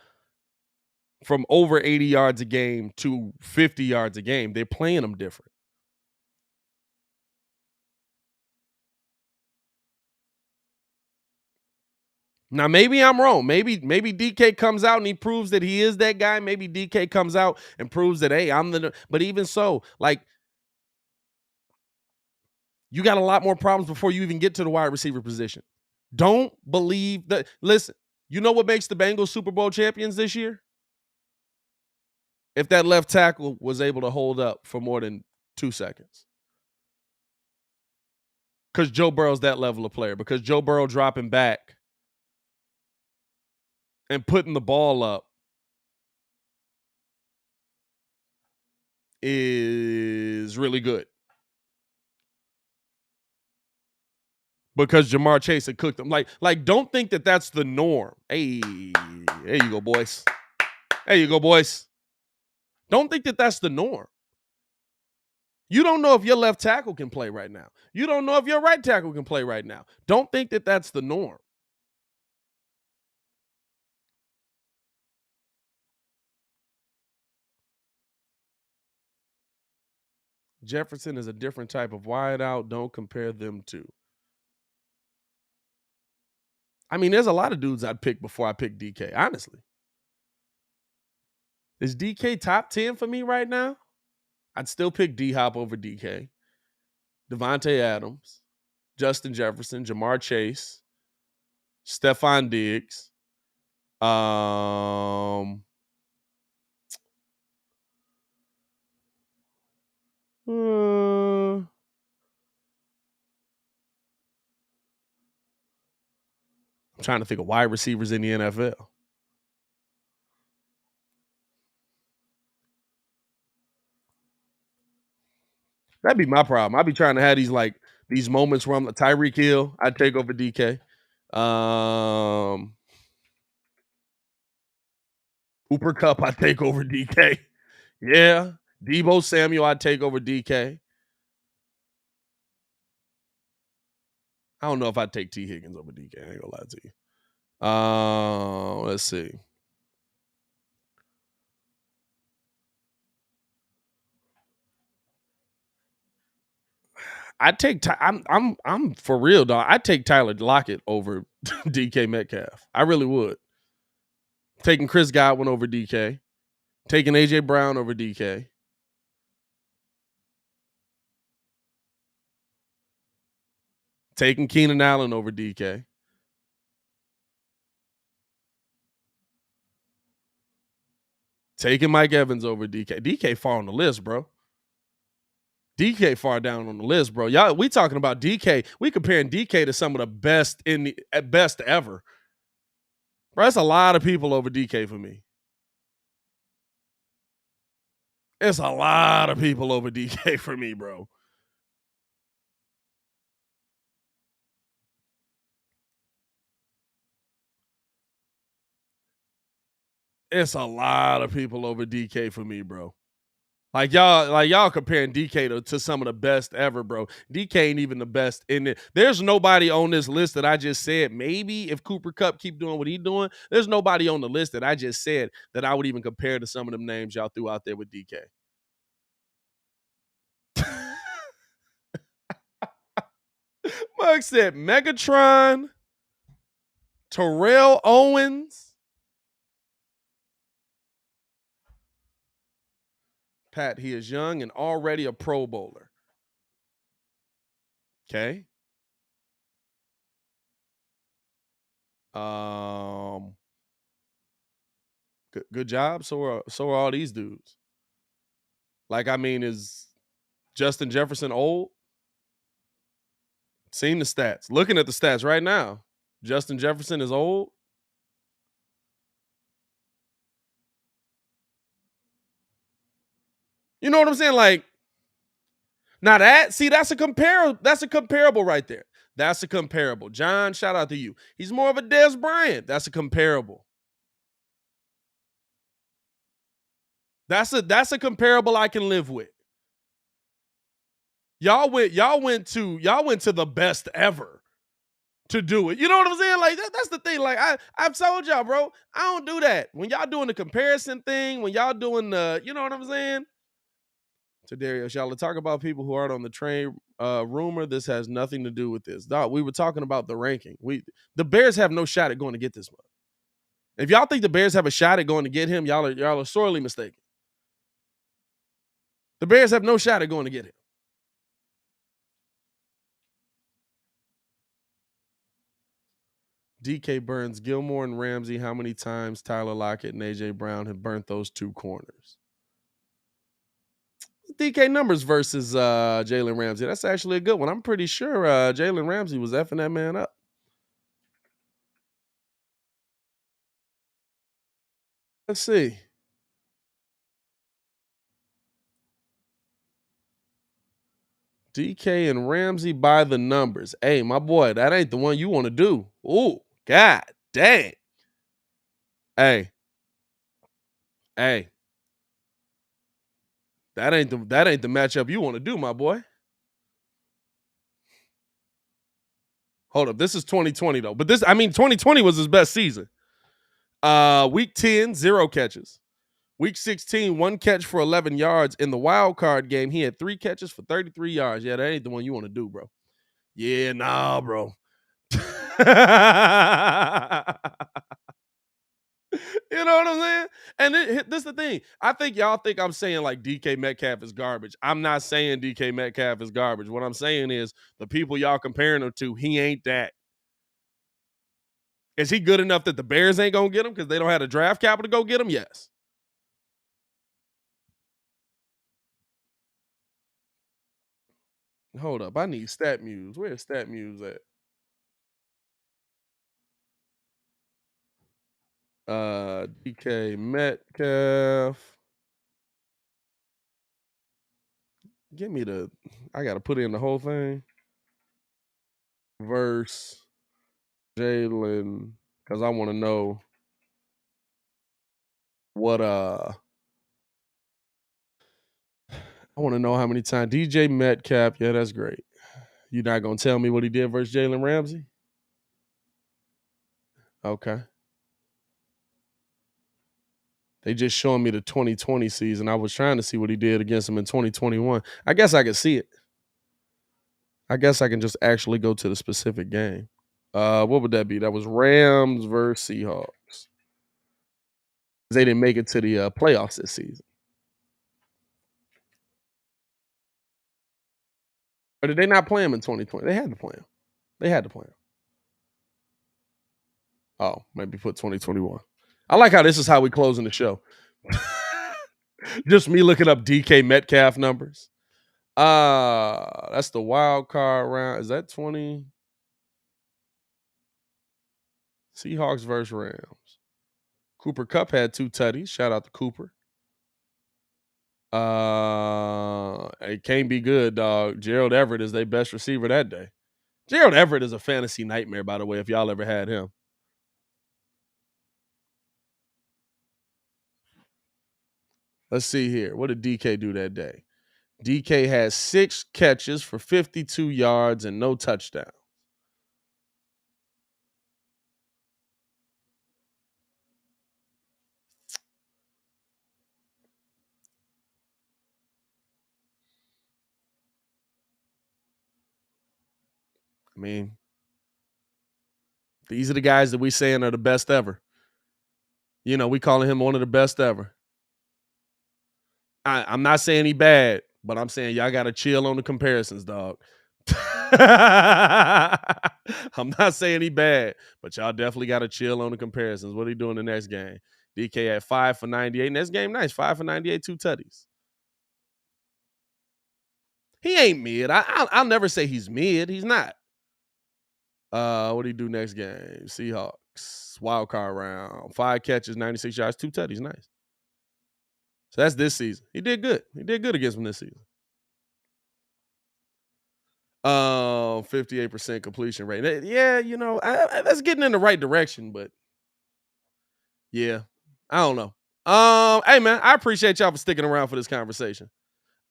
from over 80 yards a game to 50 yards a game. They're playing them different. Now, maybe I'm wrong. Maybe DK comes out and he proves that he is that guy. Maybe DK comes out and proves that, hey, but even so, you got a lot more problems before you even get to the wide receiver position. Don't believe that. Listen, you know what makes the Bengals Super Bowl champions this year? If that left tackle was able to hold up for more than 2 seconds. Because Joe Burrow's that level of player. Because Joe Burrow dropping back and putting the ball up is really good. Because Jamar Chase had cooked them. Like, don't think that that's the norm. Hey, there you go, boys. There you go, boys. Don't think that that's the norm. You don't know if your left tackle can play right now. You don't know if your right tackle can play right now. Don't think that that's the norm. Jefferson is a different type of wideout. Don't compare them to. I mean, there's a lot of dudes I'd pick before I pick DK, honestly. Is DK top 10 for me right now? I'd still pick D-Hop over DK. Devontae Adams, Justin Jefferson, Jamar Chase, Stephon Diggs, I'm trying to think of wide receivers in the NFL. That'd be my problem. I'd be trying to have these moments where I'm the Tyreek Hill. I'd take over DK. Cooper Cup, I'd take over DK. Yeah. Debo Samuel, I'd take over DK. I don't know if I'd take T. Higgins over DK. I ain't gonna lie to you. Let's see. I take I'm for real, dog. I take Tyler Lockett over DK Metcalf. I really would. Taking Chris Godwin over DK. Taking AJ Brown over DK. Taking Keenan Allen over DK. Taking Mike Evans over DK. DK far on the list, bro. DK far down on the list, bro. Y'all, we talking about DK. We comparing DK to some of the best in the best ever. Bro, that's a lot of people over DK for me. It's a lot of people over DK for me, bro. It's a lot of people over DK for me, bro. Y'all comparing DK to some of the best ever, bro. DK ain't even the best in it. There's nobody on this list that I just said. Maybe if Cooper Cup keep doing what he's doing, there's nobody on the list that I just said that I would even compare to some of them names y'all threw out there with DK. Mug said Megatron, Terrell Owens, Pat. He is young and already a Pro Bowler. Okay. Good job. So are all these dudes. Like, I mean, is Justin Jefferson old? Seeing the stats. Looking at the stats right now. Justin Jefferson is old. You know what I'm saying? Like, now that's a comparable right there. That's a comparable. John, shout out to you. He's more of a Dez Bryant. That's a comparable. That's a comparable I can live with. Y'all went to the best ever to do it. You know what I'm saying? Like that's the thing. Like I've told y'all, bro, I don't do that. When y'all doing the comparison thing, when y'all doing the, you know what I'm saying? To Darius, y'all talk about people who aren't on the train rumor. This has nothing to do with this. Dog, we were talking about the ranking. The Bears have no shot at going to get this one. If y'all think the Bears have a shot at going to get him, y'all are sorely mistaken. The Bears have no shot at going to get him. DK burns Gilmore and Ramsey. How many times Tyler Lockett and AJ Brown have burnt those two corners? DK numbers versus Jalen Ramsey. That's actually a good one. I'm pretty sure Jalen Ramsey was effing that man up. Let's see. DK and Ramsey by the numbers. Hey, my boy, that ain't the one you want to do. Ooh, god dang. Hey. That ain't the matchup you want to do, my boy. Hold up. This is 2020 though. But 2020 was his best season. Week 10, 0 catches. Week 16, 1 catch for 11 yards. In the wild card game, he had 3 catches for 33 yards. Yeah, that ain't the one you want to do, bro. Yeah, nah, bro. You know what I'm saying? And this is the thing. I think y'all think I'm saying like DK Metcalf is garbage. I'm not saying DK Metcalf is garbage. What I'm saying is the people y'all comparing him to, he ain't that. Is he good enough that the Bears ain't gonna get him because they don't have the draft capital to go get him? Yes. Hold up. I need Stat Muse. Where's Stat Muse at? DK Metcalf. Give me I got to put in the whole thing. Verse Jalen, because I want to know what I want to know how many times DJ Metcalf. Yeah, that's great. You're not gonna tell me what he did versus Jalen Ramsey? Okay. They just showing me the 2020 season. I was trying to see what he did against him in 2021. I guess I could see it. I guess I can just actually go to the specific game. What would that be? That was Rams versus Seahawks. They didn't make it to the playoffs this season. Or did they not play him in 2020? They had to play him. They had to play him. Oh, maybe put 2021. I like how this is how we closing the show. Just me looking up DK Metcalf numbers. That's the wild card round. Is that 20? Seahawks versus Rams. Cooper Kupp had 2 tutties. Shout out to Cooper. It can't be good, dog. Gerald Everett is their best receiver that day. Gerald Everett is a fantasy nightmare, by the way, if y'all ever had him. Let's see here. What did DK do that day? DK had 6 catches for 52 yards and no touchdown. I mean, these are the guys that we saying are the best ever. You know, we calling him one of the best ever. I'm not saying he bad, but I'm saying y'all got to chill on the comparisons, dog. I'm not saying he bad, but y'all definitely got to chill on the comparisons. What are he doing the next game? DK at 5 for 98. Next game, nice. 5 for 98, 2 tutties. He ain't mid. I'll never say he's mid. He's not. What do he do next game? Seahawks. Wild card round. 5 catches, 96 yards, 2 tutties. Nice. So that's this season. He did good. He did good against him this season. 58% completion rate. Yeah, you know, that's getting in the right direction, but yeah, I don't know. Hey man, I appreciate y'all for sticking around for this conversation.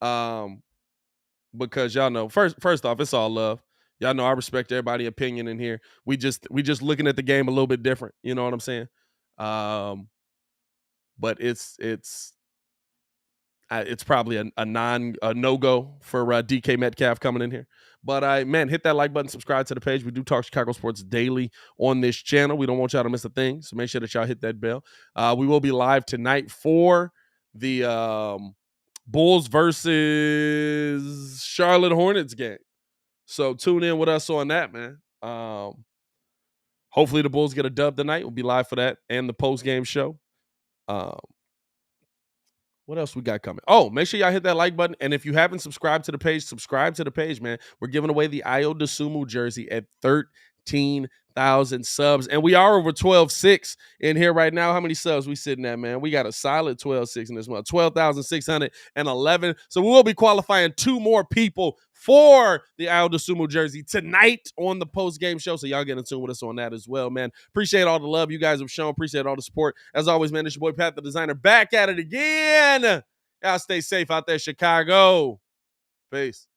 Because y'all know, first off, it's all love. Y'all know I respect everybody's opinion in here. We just looking at the game a little bit different. You know what I'm saying? But it's probably a no-go for DK Metcalf coming in here. But man, hit that like button, subscribe to the page. We do talk Chicago sports daily on this channel. We don't want y'all to miss a thing, so make sure that y'all hit that bell. We will be live tonight for the Bulls versus Charlotte Hornets game. So tune in with us on that, man. Hopefully the Bulls get a dub tonight. We'll be live for that and the post-game show. What else we got coming? Oh, make sure y'all hit that like button. And if you haven't subscribed to the page, subscribe to the page, man. We're giving away the Ayo Dosunmu jersey at 13,000 subs. And we are over 12.6 in here right now. How many subs we sitting at, man? We got a solid 12.6 in this month. 12,611. So we will be qualifying 2 more people for the Ayo Dosunmu jersey tonight on the post-game show. So y'all get in tune with us on that as well, man. Appreciate all the love you guys have shown. Appreciate all the support. As always, man, it's your boy Pat the Designer back at it again. Y'all stay safe out there, Chicago. Peace.